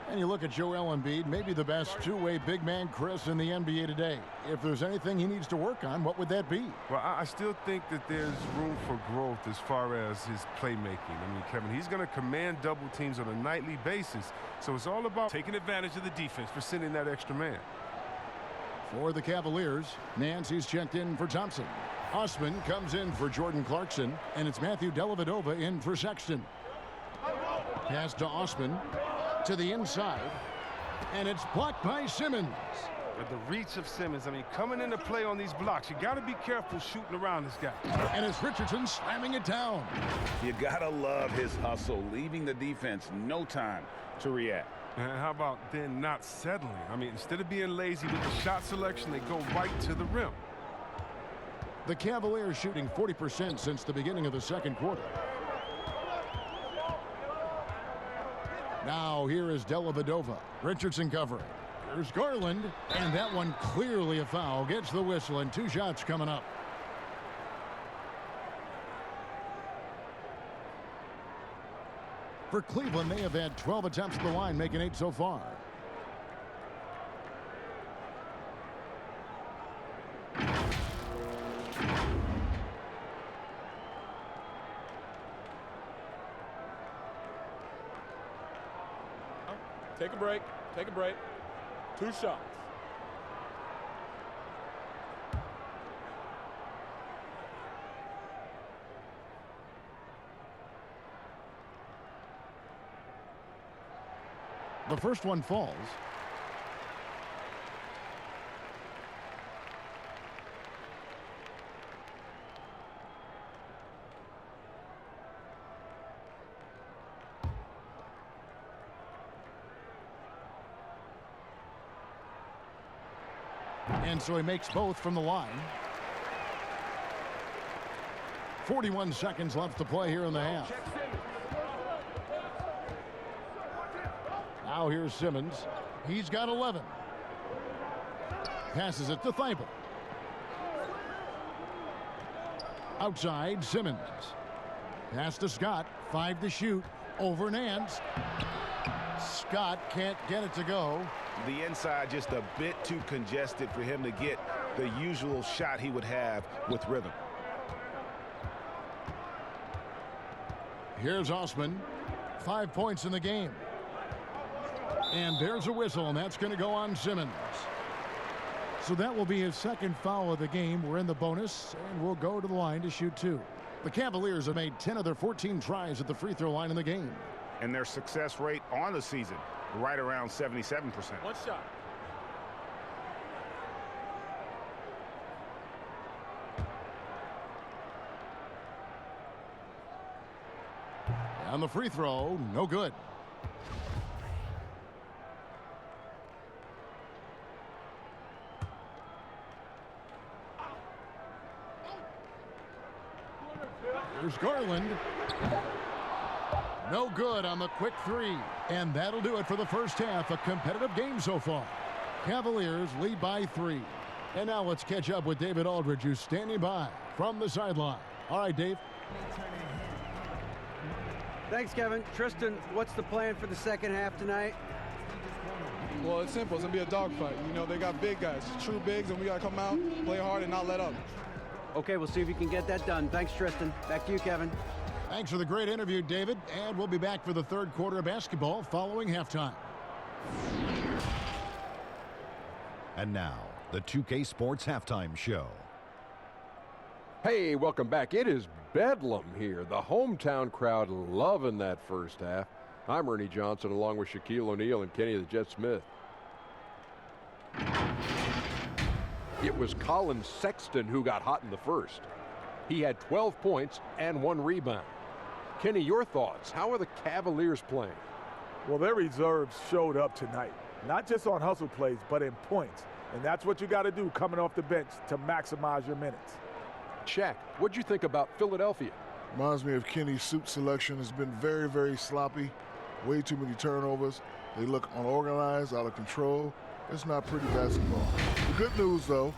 And you look at Joel Embiid, maybe the best two-way big man, Chris, in the NBA today. If there's anything he needs to work on, what would that be? Well, I still think that there's room for growth as far as his playmaking. I mean, Kevin, he's going to command double teams on a nightly basis. So it's all about taking advantage of the defense for sending that extra man. For the Cavaliers, Nancy's checked in for Thompson. Osman comes in for Jordan Clarkson, and it's Matthew Dellavedova in for Sexton. Pass to Osman, to the inside, and it's blocked by Simmons. At the reach of Simmons, I mean, coming into play on these blocks, you got to be careful shooting around this guy. And it's Richardson slamming it down. You got to love his hustle, leaving the defense no time to react. And how about then not settling? I mean, instead of being lazy with the shot selection, they go right to the rim. The Cavaliers shooting 40% since the beginning of the second quarter. Now here is Dellavedova. Richardson covering. Here's Garland, and that one clearly a foul. Gets the whistle, and 2 shots coming up. For Cleveland, they have had 12 attempts at the line, making 8 so far. Take a break. Take a break. 2 shots. The first one falls. And so he makes both from the line. 41 seconds left to play here in the half. Now here's Simmons. He's got 11. Passes it to Thibault. Outside, Simmons. Pass to Scott. 5 to shoot. Over Nance. Scott can't get it to go. The inside just a bit too congested for him to get the usual shot he would have with rhythm. Here's Osman. 5 points in the game. And there's a whistle, and that's going to go on Simmons. So that will be his second foul of the game. We're in the bonus, and we'll go to the line to shoot 2. The Cavaliers have made 10 of their 14 tries at the free throw line in the game. And their success rate on the season, right around 77%. 1 shot. And the free throw, no good. Here's Garland. No good on the quick three. And that'll do it for the first half. A competitive game so far. Cavaliers lead by 3. And now let's catch up with David Aldridge, who's standing by from the sideline. All right, Dave. Thanks, Kevin. Tristan, what's the plan for the second half tonight? Well, it's simple. It's going to be a dogfight. You know, they got big guys, true bigs, and we got to come out, play hard, and not let up. Okay, we'll see if you can get that done. Thanks, Tristan. Back to you, Kevin. Thanks for the great interview, David. And we'll be back for the third quarter of basketball following halftime. And now, the 2K Sports Halftime Show. Hey, welcome back. It is bedlam here. The hometown crowd loving that first half. I'm Ernie Johnson along with Shaquille O'Neal and Kenny the Jet Smith. It was Colin Sexton who got hot in the first. He had 12 points and 1 rebound. Kenny, your thoughts? How are the Cavaliers playing? Well, their reserves showed up tonight, not just on hustle plays, but in points. And that's what you got to do coming off the bench to maximize your minutes. Shaq, what'd you think about Philadelphia? Reminds me of Kenny's suit selection. Has been very, very sloppy. Way too many turnovers. They look unorganized, out of control. It's not pretty basketball. The good news, though,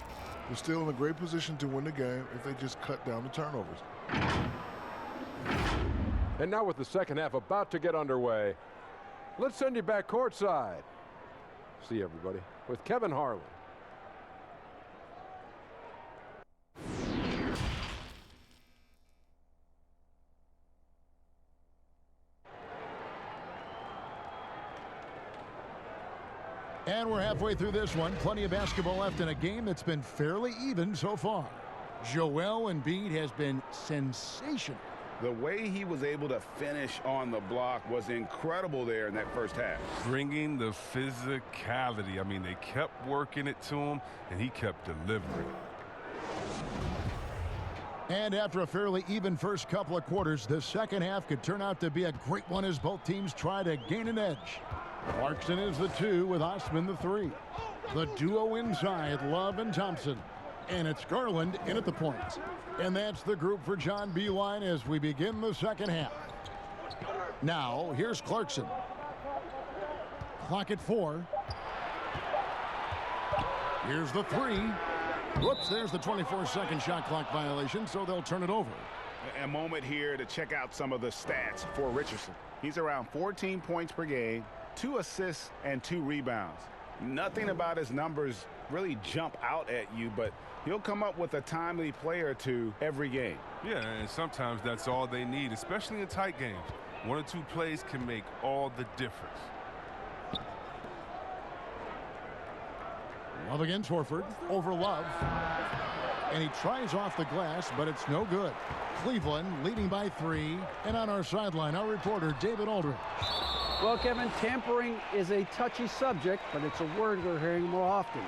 we're still in a great position to win the game if they just cut down the turnovers. And now with the second half about to get underway, let's send you back courtside. See everybody with Kevin Harlan. And we're halfway through this one. Plenty of basketball left in a game that's been fairly even so far. Joel Embiid has been sensational. The way he was able to finish on the block was incredible there in that first half. Bringing the physicality. I mean, they kept working it to him, and he kept delivering. And after a fairly even first couple of quarters, the second half could turn out to be a great one as both teams try to gain an edge. Clarkson is the 2 with Osman the 3. The duo inside, Love and Thompson. And it's Garland in at the point. And that's the group for John Beilein as we begin the second half. Now, here's Clarkson. Clock at 4. Here's the 3. Whoops, there's the 24-second shot clock violation, so they'll turn it over. A moment here to check out some of the stats for Richardson. He's around 14 points per game, 2 assists, and 2 rebounds. Nothing about his numbers really jump out at you, but he'll come up with a timely play or two every game. Yeah, and sometimes that's all they need, especially in tight games. 1 or 2 plays can make all the difference. Love against Horford, over Love. And he tries off the glass, but it's no good. Cleveland leading by 3. And on our sideline, our reporter, David Aldridge. Well, Kevin, tampering is a touchy subject, but it's a word we're hearing more often.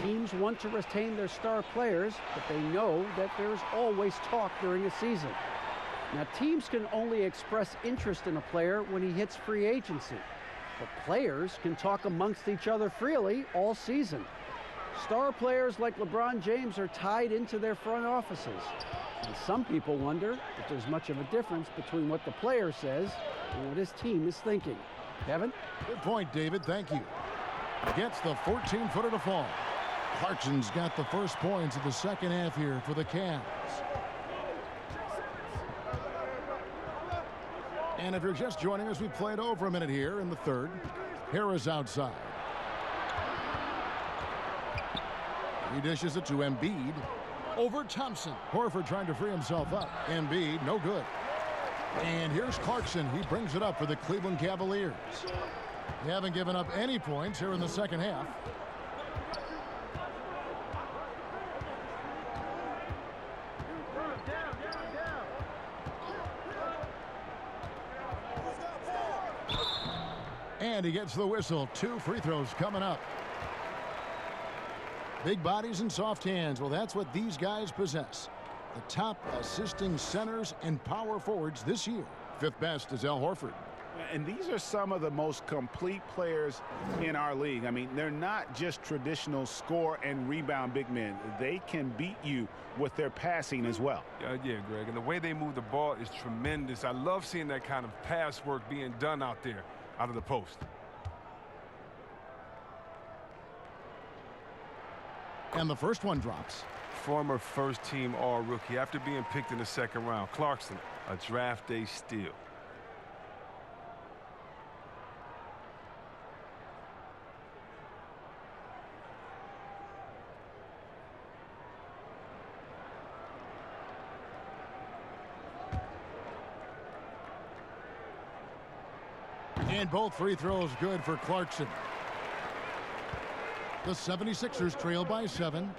Teams want to retain their star players, but they know that there's always talk during a season. Now, teams can only express interest in a player when he hits free agency, but players can talk amongst each other freely all season. Star players like LeBron James are tied into their front offices. And some people wonder if there's much of a difference between what the player says and what his team is thinking. Kevin? Good point, David. Thank you. Gets the 14-footer to fall. Clarkson's got the first points of the second half here for the Cavs. And if you're just joining us, we played over a minute here in the third. Harris outside. He dishes it to Embiid. Over Thompson. Horford trying to free himself up. Embiid, no good. And here's Clarkson. He brings it up for the Cleveland Cavaliers. They haven't given up any points here in the second half. And he gets the whistle. 2 free throws coming up. Big bodies and soft hands. Well, that's what these guys possess. The top assisting centers and power forwards this year Fifth best is Al Horford. And these are some of the most complete players in our league. I mean, they're not just traditional score and rebound big men. They can beat you with their passing as well. Yeah, Greg, and the way they move the ball is tremendous. I love seeing that kind of pass work being done out there, out of the post. And the first one drops. Former first-team All-Rookie after being picked in the second round. Clarkson, a draft day steal. And both free throws good for Clarkson. The 76ers trail by 7.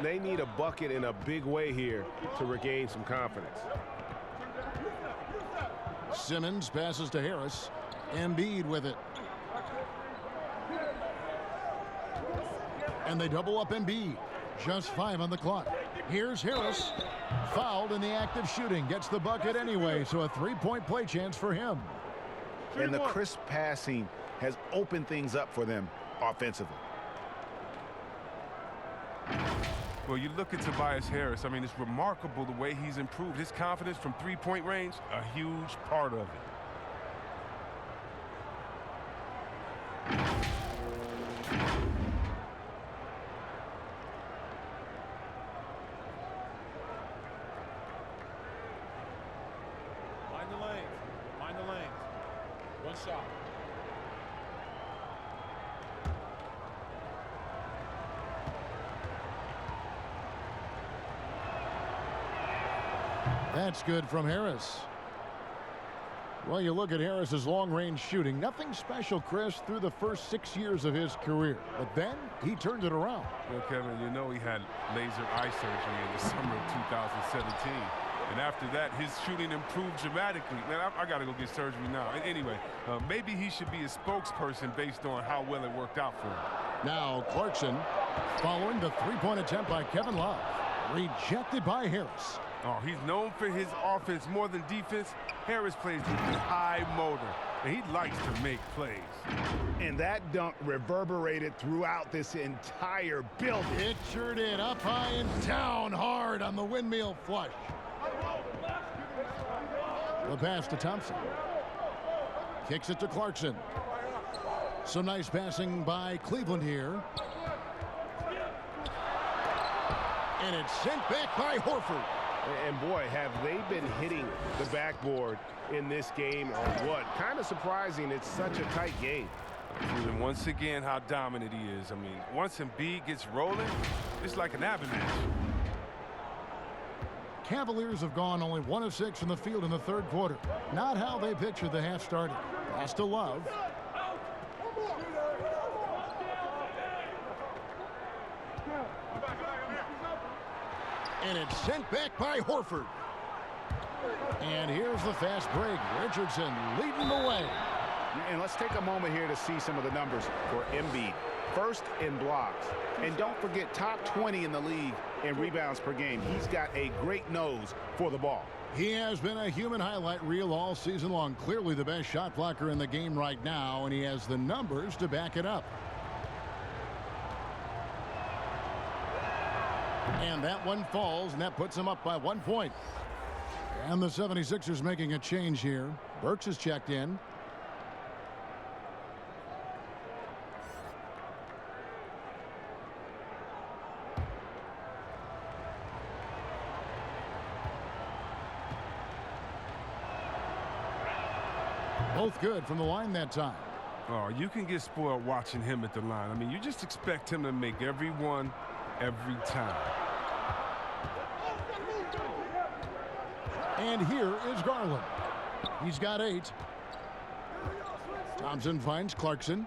They need a bucket in a big way here to regain some confidence. Simmons passes to Harris. Embiid with it. And they double up Embiid. Just 5 on the clock. Here's Harris. Fouled in the act of shooting. Gets the bucket anyway, so a 3-point play chance for him. And the crisp passing has opened things up for them offensively. Well, you look at Tobias Harris. I mean, it's remarkable the way he's improved. His confidence from three-point range, a huge part of it. Mind the lanes. Mind the lanes. One shot. That's good from Harris. Well, you look at Harris's long-range shooting. Nothing special, Chris, through the first 6 years of his career. But then he turned it around. Well, Kevin, you know he had laser eye surgery in the summer of 2017. And after that, his shooting improved dramatically. Man, I got to go get surgery now. Anyway, maybe he should be a spokesperson based on how well it worked out for him. Now Clarkson following the three-point attempt by Kevin Love. Rejected by Harris. Oh, he's known for his offense more than defense. Harris plays with a high motor, and he likes to make plays. And that dunk reverberated throughout this entire building. It sure did. Up high and down hard on the windmill flush. The pass to Thompson. Kicks it to Clarkson. Some nice passing by Cleveland here. And it's sent back by Horford. And boy, have they been hitting the backboard in this game or what? Kind of surprising. It's such a tight game. And once again, how dominant he is. I mean, once Embiid gets rolling, it's like an avalanche. Cavaliers have gone only 1 of 6 from the field in the third quarter. Not how they pictured the half started. Pass to Love. And it's sent back by Horford. And here's the fast break. Richardson leading the way. And let's take a moment here to see some of the numbers for Embiid. First in blocks. And don't forget, top 20 in the league in rebounds per game. He's got a great nose for the ball. He has been a human highlight reel all season long. Clearly the best shot blocker in the game right now, and he has the numbers to back it up. And that one falls, and that puts him up by 1 point. And the 76ers making a change here. Burks is checked in. Both good from the line that time. Oh, you can get spoiled watching him at the line. I mean, you just expect him to make every one, every time. And here is Garland. He's got 8. Thompson finds Clarkson.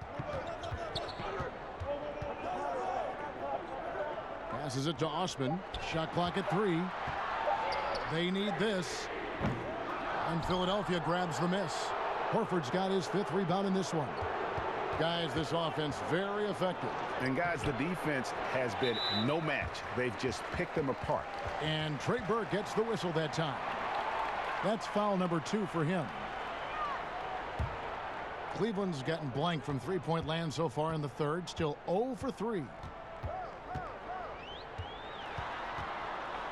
Passes it to Osman. Shot clock at 3. They need this. And Philadelphia grabs the miss. Horford's got his 5th rebound in this one. Guys, this offense very effective. And guys, the defense has been no match. They've just picked them apart. And Trey Burke gets the whistle that time. That's foul number 2 for him. Cleveland's gotten blank from three-point land so far in the third. Still 0 for 3.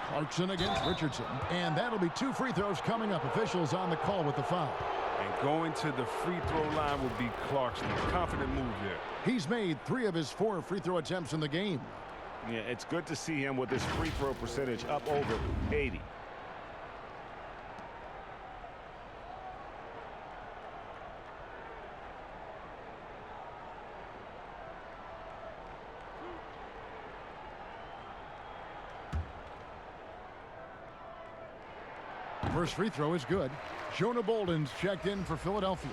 Clarkson against Richardson. And that'll be 2 free throws coming up. Officials on the call with the foul. And going to the free throw line will be Clarkson. Confident move there. He's made 3 of his 4 free throw attempts in the game. Yeah, it's good to see him with his free throw percentage up over 80. First free throw is good. Jonah Bolden's checked in for Philadelphia.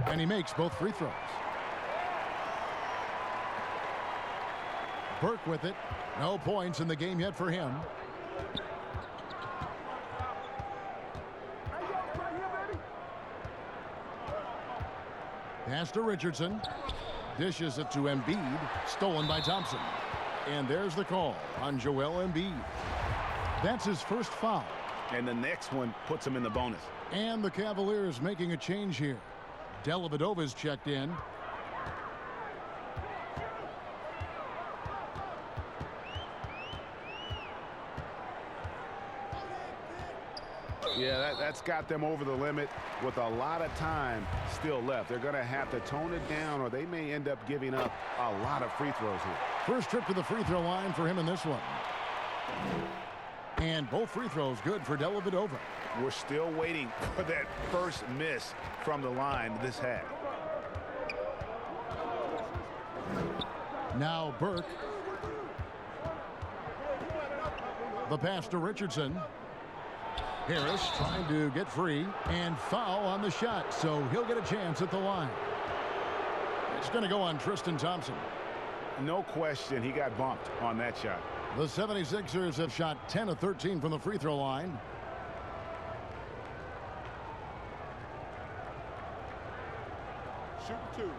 And he makes both free throws. Burke with it. No points in the game yet for him. Pass to Richardson. Dishes it to Embiid. Stolen by Thompson. And there's the call on Joel Embiid. That's his first foul. And the next one puts him in the bonus. And the Cavaliers making a change here. Dellavedova's checked in. Yeah, that's got them over the limit with a lot of time still left. They're going to have to tone it down, or they may end up giving up a lot of free throws here. First trip to the free throw line for him in this one. And both free throws good for Dellavedova. We're still waiting for that first miss from the line this half. Now Burke. The pass to Richardson. Harris trying to get free and foul on the shot, so he'll get a chance at the line. It's going to go on Tristan Thompson. No question he got bumped on that shot. The 76ers have shot 10 of 13 from the free throw line. Shoot 2.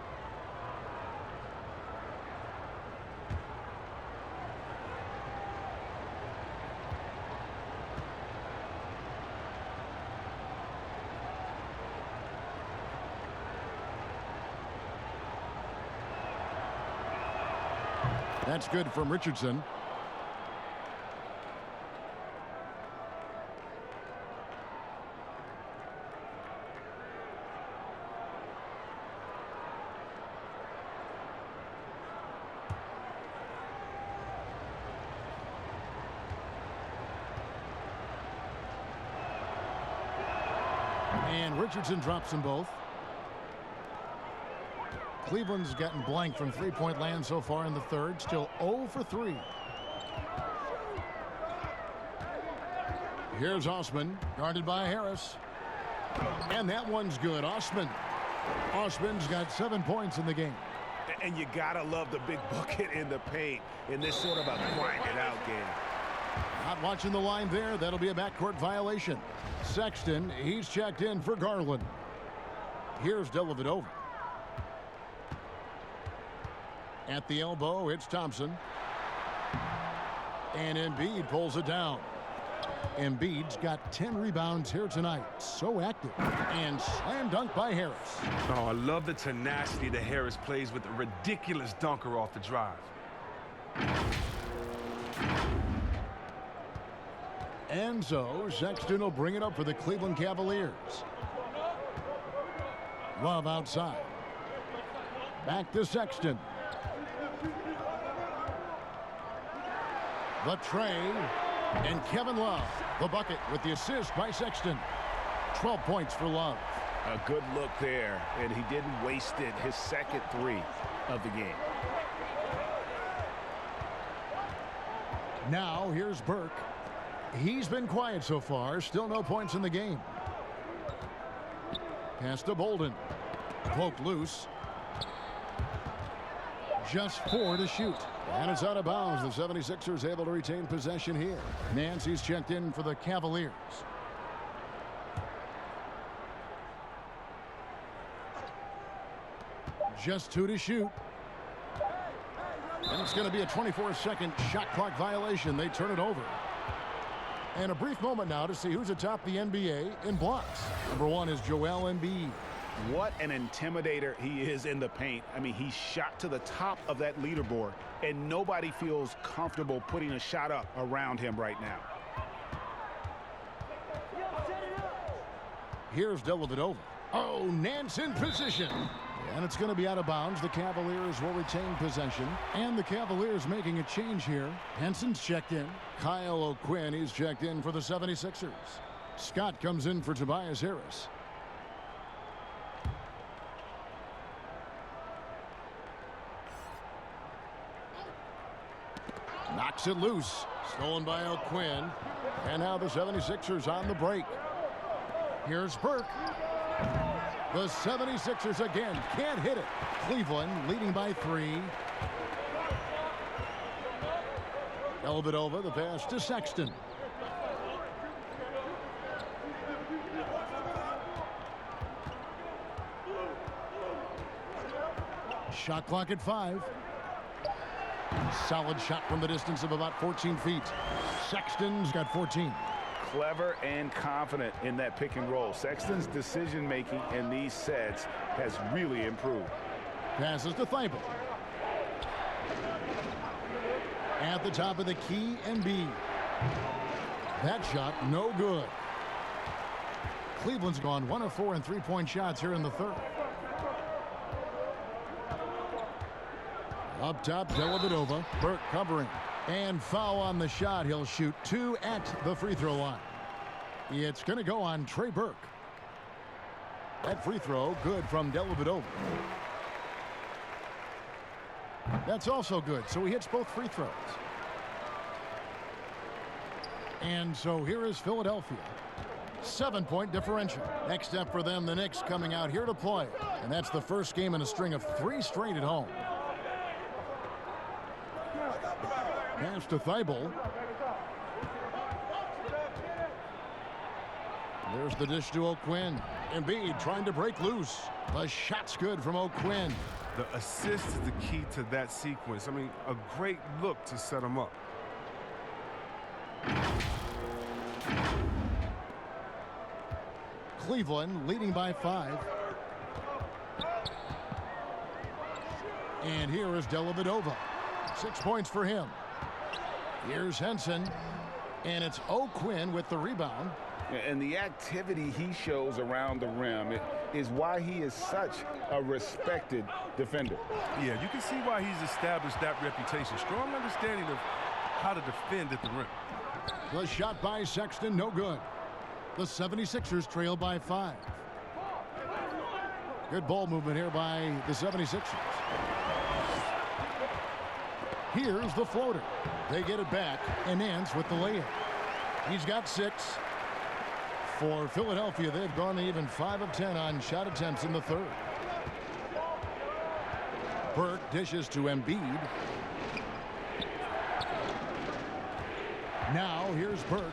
That's good from Richardson. And Richardson drops them both. Cleveland's gotten blank from three-point land so far in the third. Still 0 for 3. Here's Osman, guarded by Harris. And that one's good. Osman's got 7 points in the game. And you gotta love the big bucket in the paint in this sort of a grind-it-out game. Not watching the line there. That'll be a backcourt violation. Sexton, he's checked in for Garland. Here's Dellavedova. At the elbow, it's Thompson. And Embiid pulls it down. Embiid's got 10 rebounds here tonight. So active. And slam dunk by Harris. Oh, I love the tenacity that Harris plays with a ridiculous dunker off the drive. And so Sexton will bring it up for the Cleveland Cavaliers. Love outside. Back to Sexton. The tray, and Kevin Love, the bucket with the assist by Sexton. 12 points for Love. A good look there, and he didn't waste it. His second 3 of the game. Now here's Burke. He's been quiet so far. Still no points in the game. Pass to Bolden. Poked loose. Just 4 to shoot. And it's out of bounds. The 76ers able to retain possession here. Nancy's checked in for the Cavaliers. Just 2 to shoot. And it's going to be a 24-second shot clock violation. They turn it over. And a brief moment now to see who's atop the NBA in blocks. Number 1 is Joel Embiid. What an intimidator he is in the paint. I mean, he shot to the top of that leaderboard, and nobody feels comfortable putting a shot up around him right now. Here's Dellavedova. Oh, Nance in position. And it's going to be out of bounds. The Cavaliers will retain possession. And the Cavaliers making a change here. Henson's checked in. Kyle O'Quinn, he's checked in for the 76ers. Scott comes in for Tobias Harris. Knocks it loose. Stolen by O'Quinn. And now the 76ers on the break. Here's Burke. The 76ers again can't hit it. Cleveland leading by 3. Dellavedova, the pass to Sexton. Shot clock at 5. Solid shot from the distance of about 14 feet. Sexton's got 14. Clever and confident in that pick and roll. Sexton's decision making in these sets has really improved. Passes to Thibault. At the top of the key, Embiid. That shot no good. Cleveland's gone 1 of 4 in three-point shots here in the third. Up top, Dellavedova. Burke covering. And foul on the shot. He'll shoot 2 at the free throw line. It's going to go on Trey Burke. That free throw good from Dellavedova. That's also good. So he hits both free throws. And so here is Philadelphia. 7-point differential. Next up for them, the Knicks coming out here to play. And that's the first game in a string of 3 straight at home. Pass to Thibault. There's the dish to O'Quinn. Embiid trying to break loose. The shot's good from O'Quinn. The assist is the key to that sequence. I mean, a great look to set him up. Cleveland leading by 5. And here is Dellavedova. 6 points for him. Here's Henson. And it's O'Quinn with the rebound. And the activity he shows around the rim is why he is such a respected defender. Yeah, you can see why he's established that reputation. Strong understanding of how to defend at the rim. The shot by Sexton, no good. The 76ers trail by 5. Good ball movement here by the 76ers. Here's the floater. They get it back, and Nance with the layup. He's got 6. For Philadelphia, they've gone even 5 of 10 on shot attempts in the third. Burke dishes to Embiid. Now here's Burke,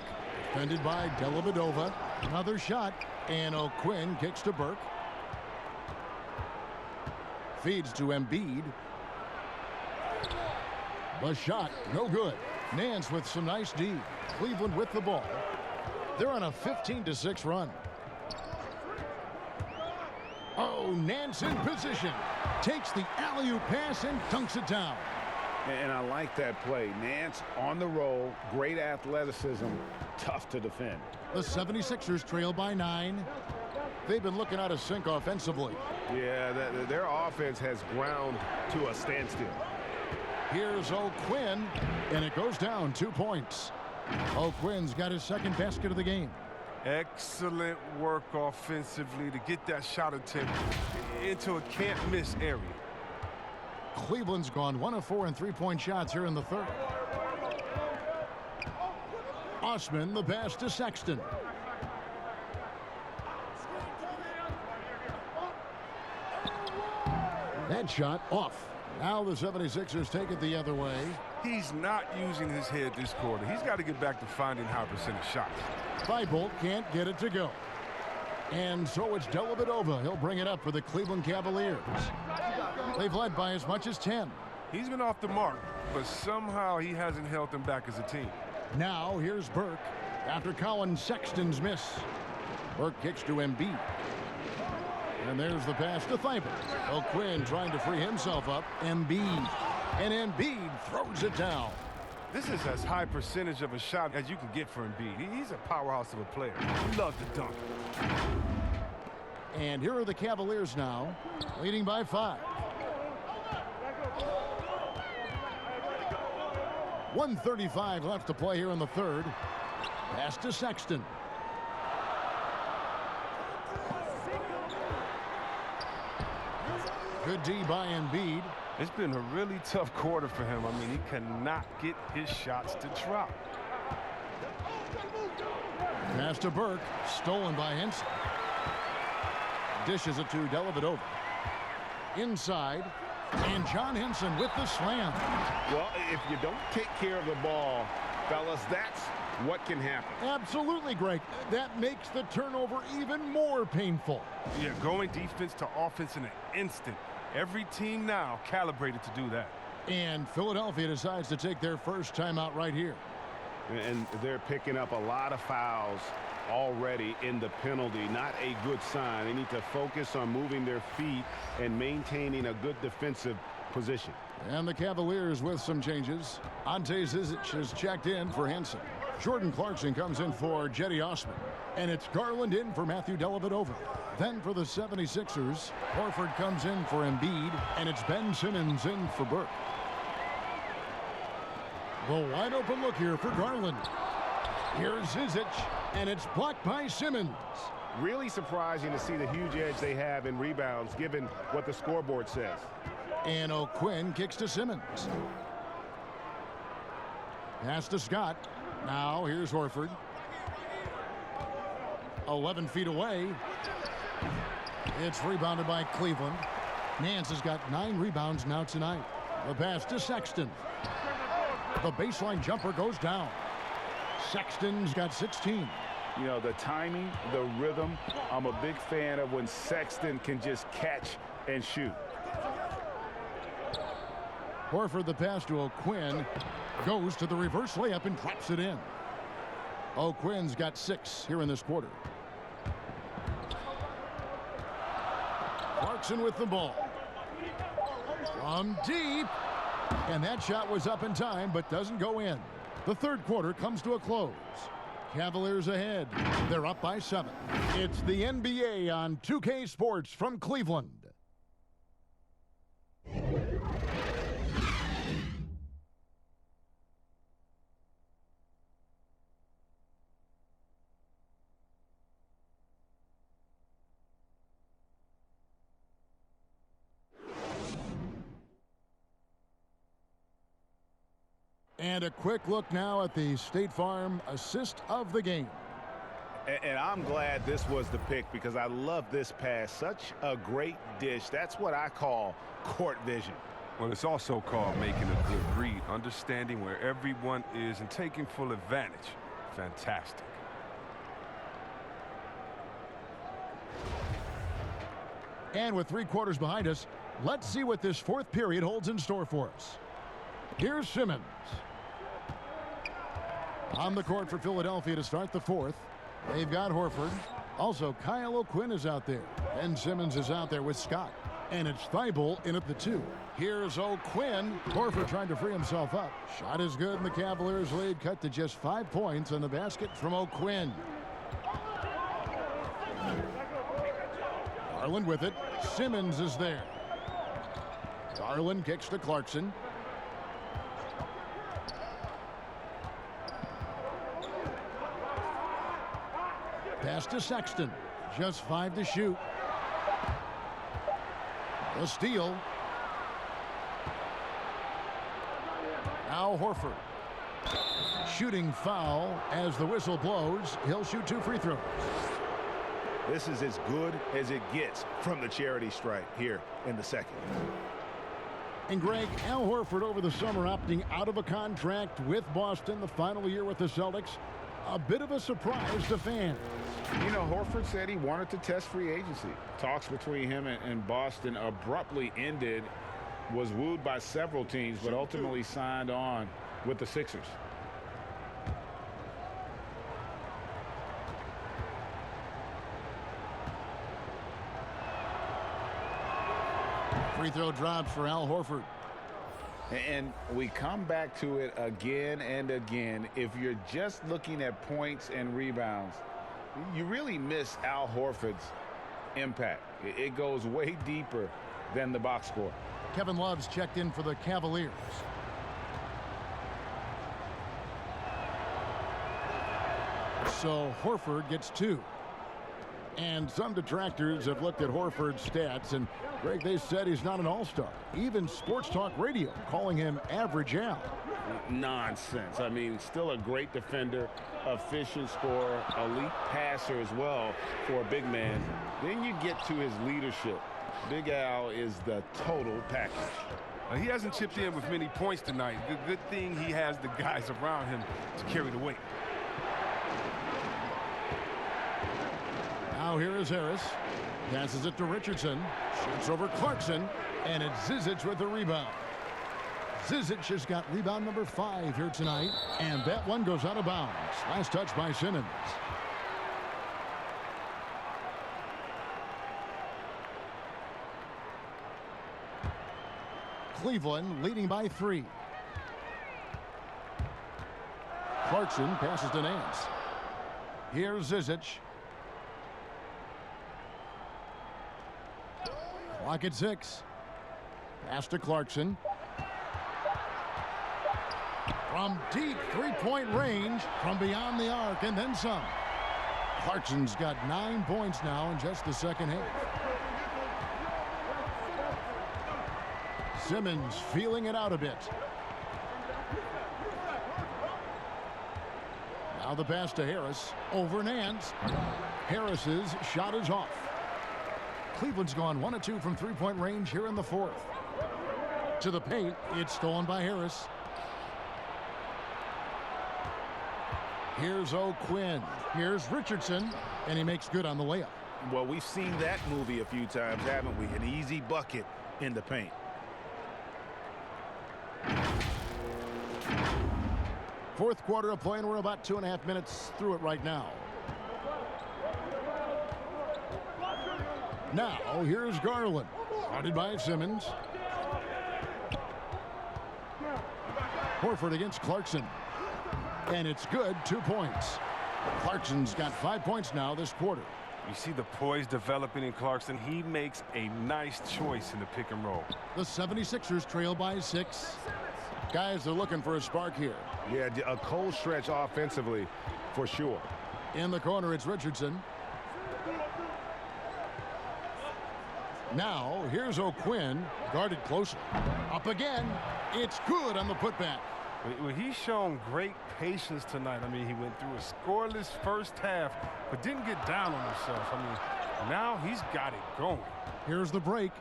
defended by Dellavedova. Another shot, and O'Quinn kicks to Burke. Feeds to Embiid. The shot, no good. Nance with some nice D. Cleveland with the ball. They're on a 15-6 run. Oh, Nance in position. Takes the alley-oop pass and dunks it down. And I like that play. Nance on the roll, great athleticism, tough to defend. The 76ers trail by 9. They've been looking out of sync offensively. Yeah, their offense has ground to a standstill. Here's O'Quinn, and it goes down 2 points. O'Quinn's got his second basket of the game. Excellent work offensively to get that shot attempt into a can't-miss area. Cleveland's gone 1 of 4 in three-point shots here in the third. Osman, the pass to Sexton. That shot off. Now the 76ers take it the other way. He's not using his head this quarter. He's got to get back to finding high percentage shots. Thibault can't get it to go. And so it's Dellavedova. He'll bring it up for the Cleveland Cavaliers. They've led by as much as 10. He's been off the mark, but somehow he hasn't held them back as a team. Now here's Burke after Colin Sexton's miss. Burke kicks to Embiid. And there's the pass to Thibault. O'Quinn trying to free himself up. Embiid. And Embiid throws it down. This is as high percentage of a shot as you can get for Embiid. He's a powerhouse of a player. He loves to dunk. And here are the Cavaliers now, leading by 5. 1:35 left to play here in the third. Pass to Sexton. Good D by Embiid. It's been a really tough quarter for him. I mean, he cannot get his shots to drop. Pass to Burke, stolen by Henson. Dishes it to Dellavedova. Inside, and John Henson with the slam. Well, if you don't take care of the ball, fellas, that's what can happen. Absolutely, Greg. That makes the turnover even more painful. Yeah, going defense to offense in an instant. Every team now calibrated to do that. And Philadelphia decides to take their first timeout right here. And they're picking up a lot of fouls already in the penalty. Not a good sign. They need to focus on moving their feet and maintaining a good defensive position. And the Cavaliers with some changes. Ante Zizic is checked in for Henson. Jordan Clarkson comes in for Jetty Osman. And it's Garland in for Matthew Dellavedova. Then for the 76ers, Horford comes in for Embiid, and it's Ben Simmons in for Burke. The wide open look here for Garland. Here's Zizic, and it's blocked by Simmons. Really surprising to see the huge edge they have in rebounds, given what the scoreboard says. And O'Quinn kicks to Simmons. Pass to Scott. Now here's Horford. 11 feet away. It's rebounded by Cleveland. Nance has got 9 rebounds now tonight. The pass to Sexton. The baseline jumper goes down. Sexton's got 16. You know, the timing, the rhythm, I'm a big fan of when Sexton can just catch and shoot. Horford, the pass to O'Quinn, goes to the reverse layup and drops it in. O'Quinn's got 6 here in this quarter. Clarkson with the ball. From deep. And that shot was up in time, but doesn't go in. The third quarter comes to a close. Cavaliers ahead. They're up by 7. It's the NBA on 2K Sports from Cleveland. And a quick look now at the State Farm assist of the game. And I'm glad this was the pick because I love this pass. Such a great dish. That's what I call court vision. Well, it's also called making a good read, understanding where everyone is and taking full advantage. Fantastic. And with 3 quarters behind us, let's see what this fourth period holds in store for us. Here's Simmons. On the court for Philadelphia to start the fourth. They've got Horford. Also, Kyle O'Quinn is out there. And Simmons is out there with Scott. And it's Thibault in at the 2. Here's O'Quinn. Horford trying to free himself up. Shot is good, and the Cavaliers lead cut to just 5 points on the basket from O'Quinn. Garland with it. Simmons is there. Garland kicks to Clarkson. Pass to Sexton. Just 5 to shoot. A steal. Now Horford. Shooting foul as the whistle blows. He'll shoot 2 free throws. This is as good as it gets from the charity stripe here in the second. And Greg, Al Horford over the summer opting out of a contract with Boston, the final year with the Celtics. A bit of a surprise to fans. You know, Horford said he wanted to test free agency. Talks between him and Boston abruptly ended, was wooed by several teams, but ultimately signed on with the Sixers. Free throw drops for Al Horford. And we come back to it again and again. If you're just looking at points and rebounds, you really miss Al Horford's impact. It goes way deeper than the box score. Kevin Love's checked in for the Cavaliers. So Horford gets 2. And some detractors have looked at Horford's stats, and Greg, they said he's not an all-star. Even Sports Talk Radio calling him average Al. Nonsense. I mean, still a great defender, efficient scorer, elite passer as well for a big man. Then you get to his leadership. Big Al is the total package. He hasn't chipped in with many points tonight. The good thing he has the guys around him to carry the weight. Now here is Harris. Passes it to Richardson. Shoots over Clarkson. And it's Zizic with the rebound. Zizic has got rebound number 5 here tonight. And that one goes out of bounds. Last touch by Simmons. Cleveland leading by 3. Clarkson passes to Nance. Here's Zizic. Clock at 6. Pass to Clarkson. From deep three-point range, from beyond the arc, and then some. Clarkson's got 9 points now in just the second half. Simmons feeling it out a bit. Now the pass to Harris. Over Nance. Harris's shot is off. Cleveland's gone 1 of 2 from three-point range here in the 4th. To the paint. It's stolen by Harris. Here's O'Quinn. Here's Richardson. And he makes good on the layup. Well, we've seen that movie a few times, haven't we? An easy bucket in the paint. Fourth quarter of play, and we're about 2.5 minutes through it right now. Now, here's Garland. Guarded by Simmons. Horford against Clarkson. And it's good, 2 points. Clarkson's got 5 points now this quarter. You see the poise developing in Clarkson. He makes a nice choice in the pick and roll. The 76ers trail by 6. Guys, they're looking for a spark here. Yeah, a cold stretch offensively for sure. In the corner, it's Richardson. Now, here's O'Quinn, guarded closely. Up again. It's good on the putback. Well, he's shown great patience tonight. I mean, he went through a scoreless first half, but didn't get down on himself. I mean, now he's got it going. Here's the break.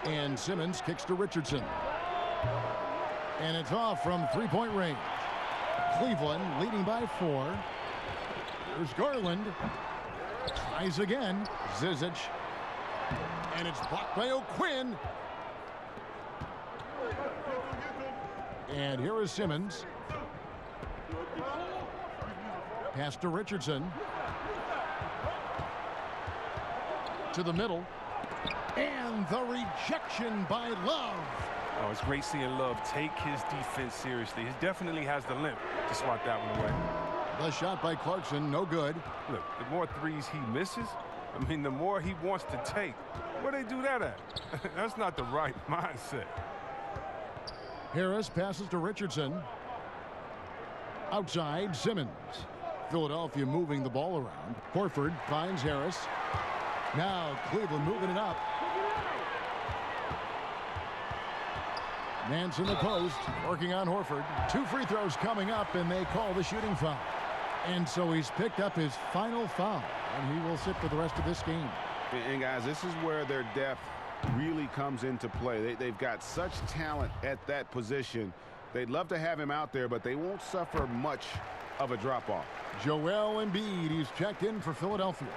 And Simmons kicks to Richardson. And it's off from three-point range. Cleveland leading by 4. Here's Garland. Tries again. Zizic. And it's blocked by O'Quinn. And here is Simmons. Pass to Richardson. To the middle. And the rejection by Love. Oh, it's great seeing Love take his defense seriously. He definitely has the limp to swat that one away. The shot by Clarkson, no good. Look, the more threes he misses, I mean, the more he wants to take. Where they do that at? That's not the right mindset. Harris passes to Richardson. Outside, Simmons. Philadelphia moving the ball around. Horford finds Harris. Now Cleveland moving it up. Nance in the post, working on Horford. 2 free throws coming up, and they call the shooting foul. And so he's picked up his final foul, and he will sit for the rest of this game. And guys, this is where their depth really comes into play. They've got such talent at that position. They'd love to have him out there, but they won't suffer much of a drop-off. Joel Embiid, he's checked in for Philadelphia.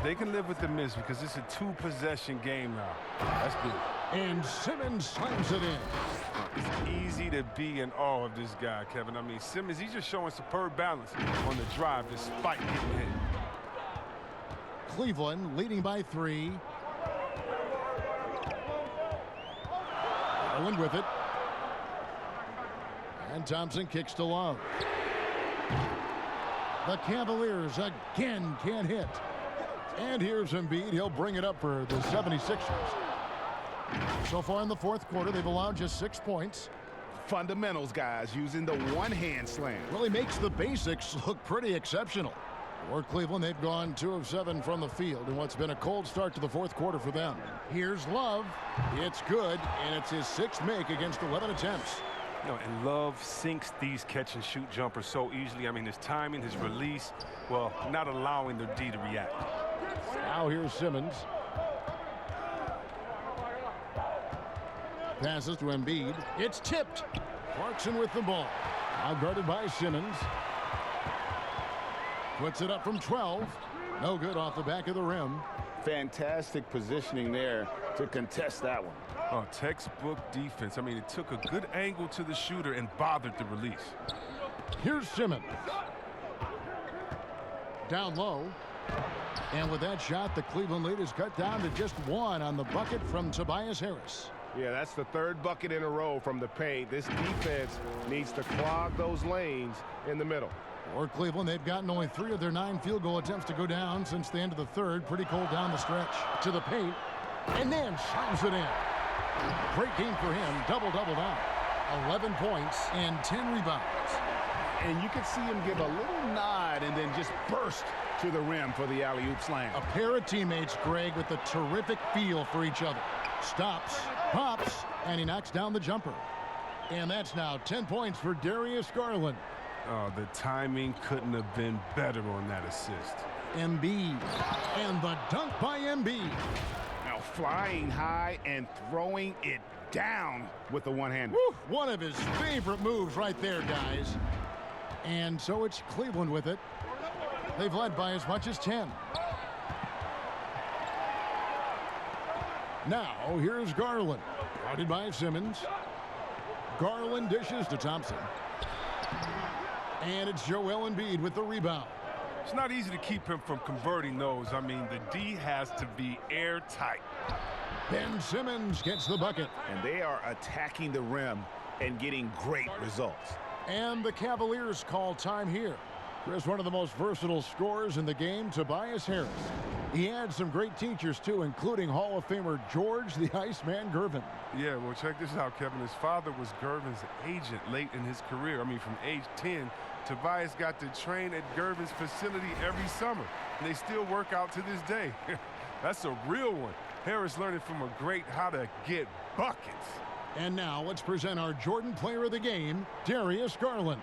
They can live with the miss because it's a 2-possession game now. That's good. And Simmons slams it in. It's easy to be in awe of this guy, Kevin. I mean, Simmons, he's just showing superb balance on the drive despite getting hit. Cleveland leading by 3. Garland with it. And Thompson kicks to Love. The Cavaliers again can't hit. And here's Embiid. He'll bring it up for the 76ers. So far in the fourth quarter, they've allowed just 6 points. Fundamentals, guys, using the one-hand slam. Really makes the basics look pretty exceptional. For Cleveland, they've gone 2 of 7 from the field in what's been a cold start to the fourth quarter for them. Here's Love. It's good, and it's his 6th make against 11 attempts. You know, and Love sinks these catch-and-shoot jumpers so easily. I mean, his timing, his release, well, not allowing their D to react. Now here's Simmons. Passes to Embiid. It's tipped. Clarkson with the ball. Now guarded by Simmons. Puts it up from 12. No good off the back of the rim. Fantastic positioning there to contest that one. Oh, textbook defense. I mean, it took a good angle to the shooter and bothered the release. Here's Simmons. Down low. And with that shot, the Cleveland lead is cut down to just 1 on the bucket from Tobias Harris. Yeah, that's the 3rd bucket in a row from the paint. This defense needs to clog those lanes in the middle. For Cleveland, they've gotten only 3 of their 9 field goal attempts to go down since the end of the third. Pretty cold down the stretch. To the paint. And then slams it in. Great game for him. Double-double now. 11 points and 10 rebounds. And you could see him give a little nod and then just burst to the rim for the alley-oop slam. A pair of teammates, Greg, with a terrific feel for each other. Stops, pops, and he knocks down the jumper. And that's now 10 points for Darius Garland. Oh, the timing couldn't have been better on that assist. Embiid. And the dunk by Embiid. Now flying high and throwing it down with the one-hander. One of his favorite moves right there, guys. And so it's Cleveland with it. They've led by as much as 10. Now, here's Garland. Guarded by Simmons. Garland dishes to Thompson. And it's Joel Embiid with the rebound. It's not easy to keep him from converting those. I mean, the D has to be airtight. Ben Simmons gets the bucket. And they are attacking the rim and getting great results. And the Cavaliers call time here. Chris, one of the most versatile scorers in the game, Tobias Harris. He had some great teachers, too, including Hall of Famer George the Iceman Gervin. Yeah, well, check this out, Kevin. His father was Gervin's agent late in his career. I mean, from age 10, Tobias got to train at Gervin's facility every summer. And they still work out to this day. That's a real one. Harris learning from a great how to get buckets. And now let's present our Jordan Player of the Game, Darius Garland.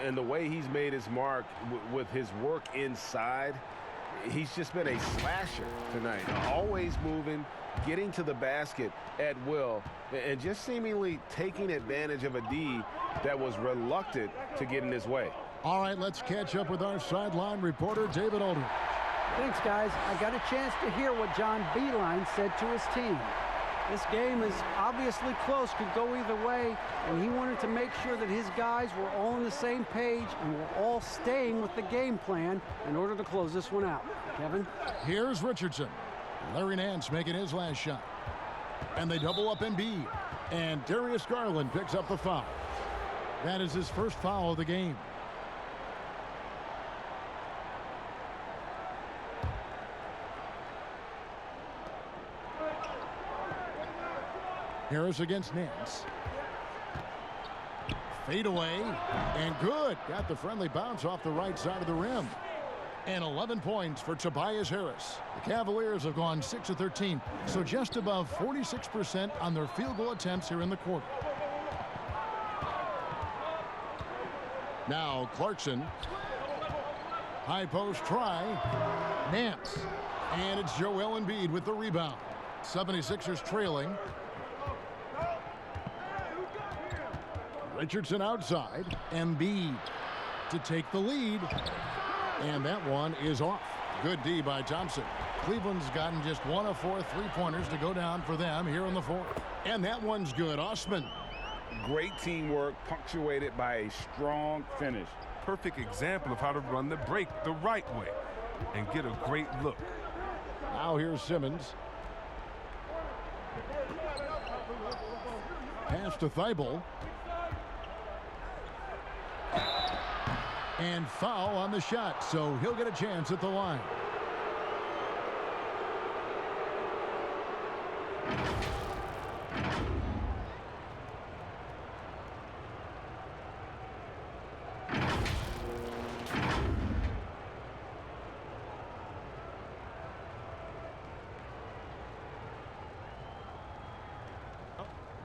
And the way he's made his mark with his work inside, he's just been a slasher tonight. Always moving, getting to the basket at will, and just seemingly taking advantage of a D that was reluctant to get in his way. All right, let's catch up with our sideline reporter, David Aldridge. Thanks, guys. I got a chance to hear what John Beilein said to his team. This game is obviously close, could go either way, and he wanted to make sure that his guys were all on the same page and were all staying with the game plan in order to close this one out. Kevin? Here's Richardson. Larry Nance making his last shot. And they double up Embiid. And Darius Garland picks up the foul. That is his first foul of the game. Harris against Nance. Fade away, and good. Got the friendly bounce off the right side of the rim. And 11 points for Tobias Harris. The Cavaliers have gone 6 of 13, so just above 46% on their field goal attempts here in the quarter. Now Clarkson. High post try. Nance. And it's Joel Embiid with the rebound. 76ers trailing. Richardson outside. Embiid to take the lead. And that one is off. Good D by Thompson. Cleveland's gotten just 1 of 4 3-pointers to go down for them here in the fourth. And that one's good. Osman. Great teamwork punctuated by a strong finish. Perfect example of how to run the break the right way and get a great look. Now here's Simmons. Pass to Thibault. And foul on the shot, so he'll get a chance at the line.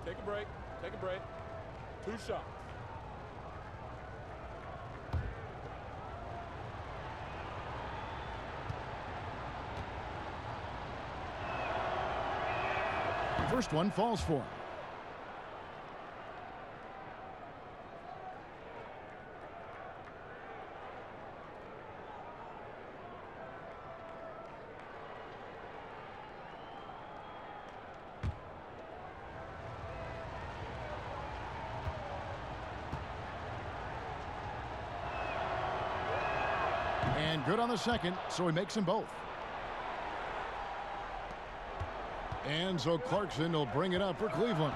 Take a break. Take a break. 2 shots. First one falls for him. And good on the second, so he makes them both. And so Clarkson will bring it up for Cleveland.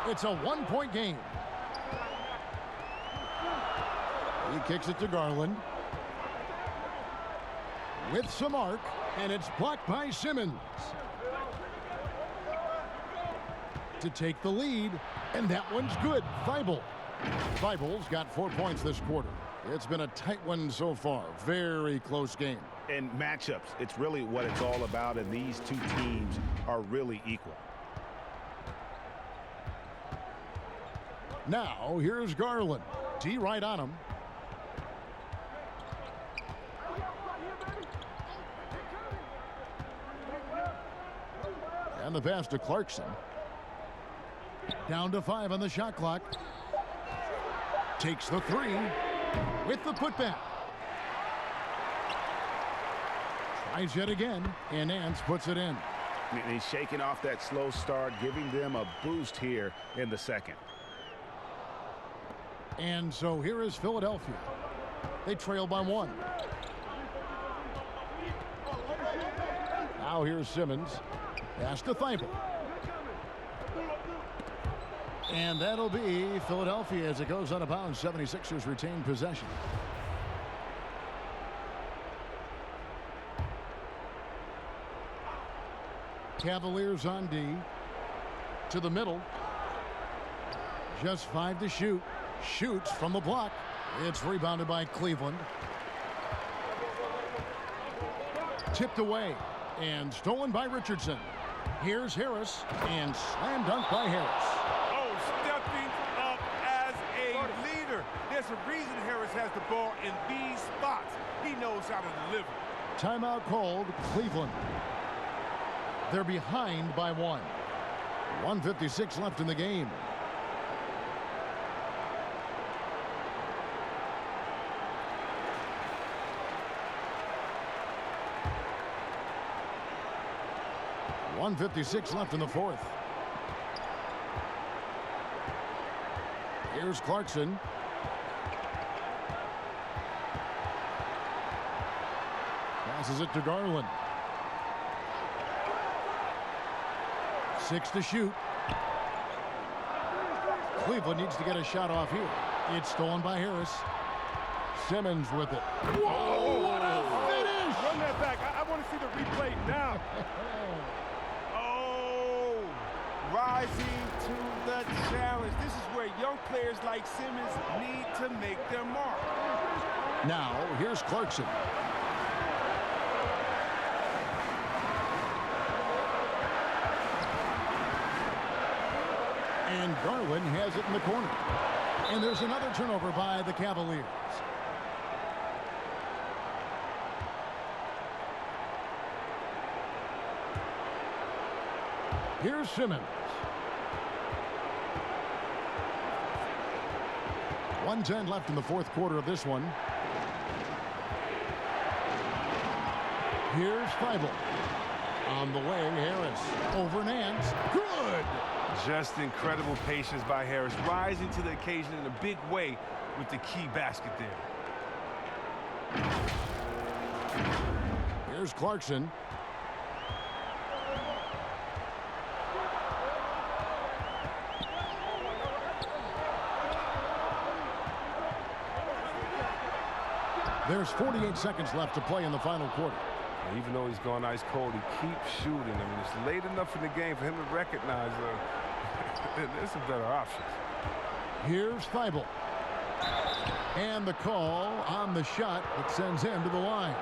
It's a 1-point game. He kicks it to Garland. With some arc, and it's blocked by Simmons. To take the lead, and that one's good. Thibault. Thibault's got 4 points this quarter. It's been a tight one so far. Very close game. And matchups, it's really what it's all about, and these two teams are really equal. Now, here's Garland. D right on him. And the pass to Clarkson. Down to 5 on the shot clock. Takes the 3 with the putback. Tries yet again, and Nance puts it in. And he's shaking off that slow start, giving them a boost here in the second. And so here is Philadelphia. They trail by 1. Now here's Simmons. Pass to Thibault. And that'll be Philadelphia as it goes out of bounds. 76ers retain possession. Cavaliers on D. To the middle. Just 5 to shoot. Shoots from the block. It's rebounded by Cleveland. Tipped away and stolen by Richardson. Here's Harris and slam dunk by Harris. Oh, stepping up as a leader. There's a reason Harris has the ball in these spots. He knows how to deliver. Timeout called. Cleveland. They're behind by 1. 1:56 left in the game. .156 left in the fourth. Here's Clarkson. Passes it to Garland. 6 to shoot. Cleveland needs to get a shot off here. It's stolen by Harris. Simmons with it. Whoa, what a finish! Run that back. I want to see the replay now. Oh, rising to the challenge. This is where young players like Simmons need to make their mark. Now, here's Clarkson. And Garland has it in the corner. And there's another turnover by the Cavaliers. Here's Simmons. 1:10 left in the fourth quarter of this one. Here's Feibel. On the wing, Harris. Over Nance. Good! Just incredible patience by Harris, rising to the occasion in a big way with the key basket there. Here's Clarkson. There's 48 seconds left to play in the final quarter. Even though he's gone ice cold, he keeps shooting. I mean, it's late enough in the game for him to recognize there's some better options. Here's Feibel. And the call on the shot that sends him to the line.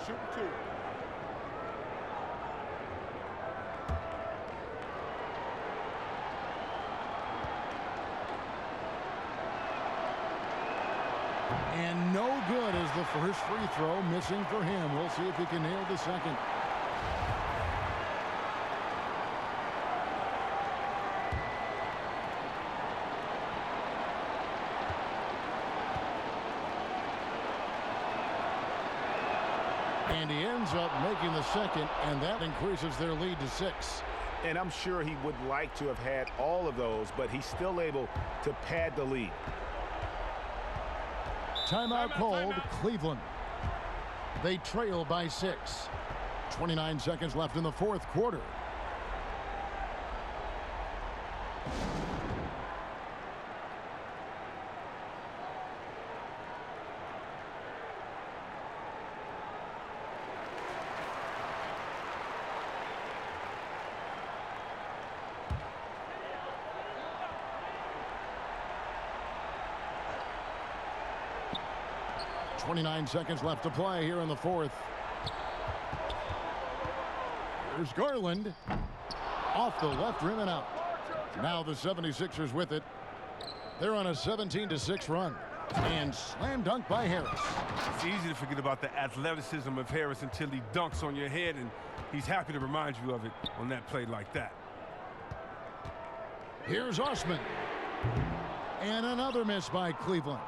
Shoot 2. And no good as the first free throw, missing for him. We'll see if he can nail the second. And he ends up making the second, and that increases their lead to 6. And I'm sure he would like to have had all of those, but he's still able to pad the lead. Timeout called, Cleveland. They trail by 6. 29 seconds left in the fourth quarter. .29 seconds left to play here in the fourth. Here's Garland. Off the left rim and out. Now the 76ers with it. They're on a 17-6 run. And slam dunk by Harris. It's easy to forget about the athleticism of Harris until he dunks on your head, and he's happy to remind you of it on that play like that. Here's Osman. And another miss by Cleveland.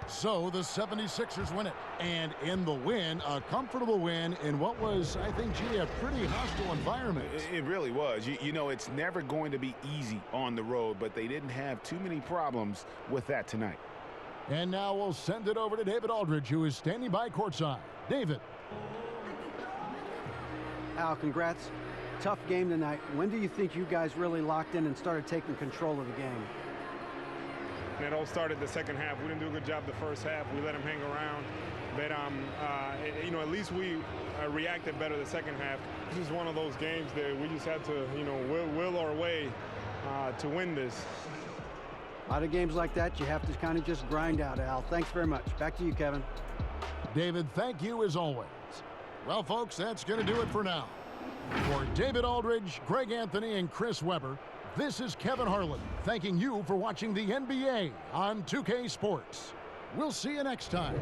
So the 76ers win it. And in the win, a comfortable win in what was, I think, G, a pretty hostile environment. It really was. You know, it's never going to be easy on the road, but they didn't have too many problems with that tonight. And now we'll send it over to David Aldridge, who is standing by courtside. David. Al, congrats. Tough game tonight. When do you think you guys really locked in and started taking control of the game? It all started the second half. We didn't do a good job the first half. We let them hang around. But, you know, at least we reacted better the second half. This is one of those games that we just had to, you know, will our way to win this. A lot of games like that, you have to kind of just grind out, Al. Thanks very much. Back to you, Kevin. David, thank you as always. Well, folks, that's going to do it for now. For David Aldridge, Greg Anthony, and Chris Webber, this is Kevin Harlan, thanking you for watching the NBA on 2K Sports. We'll see you next time.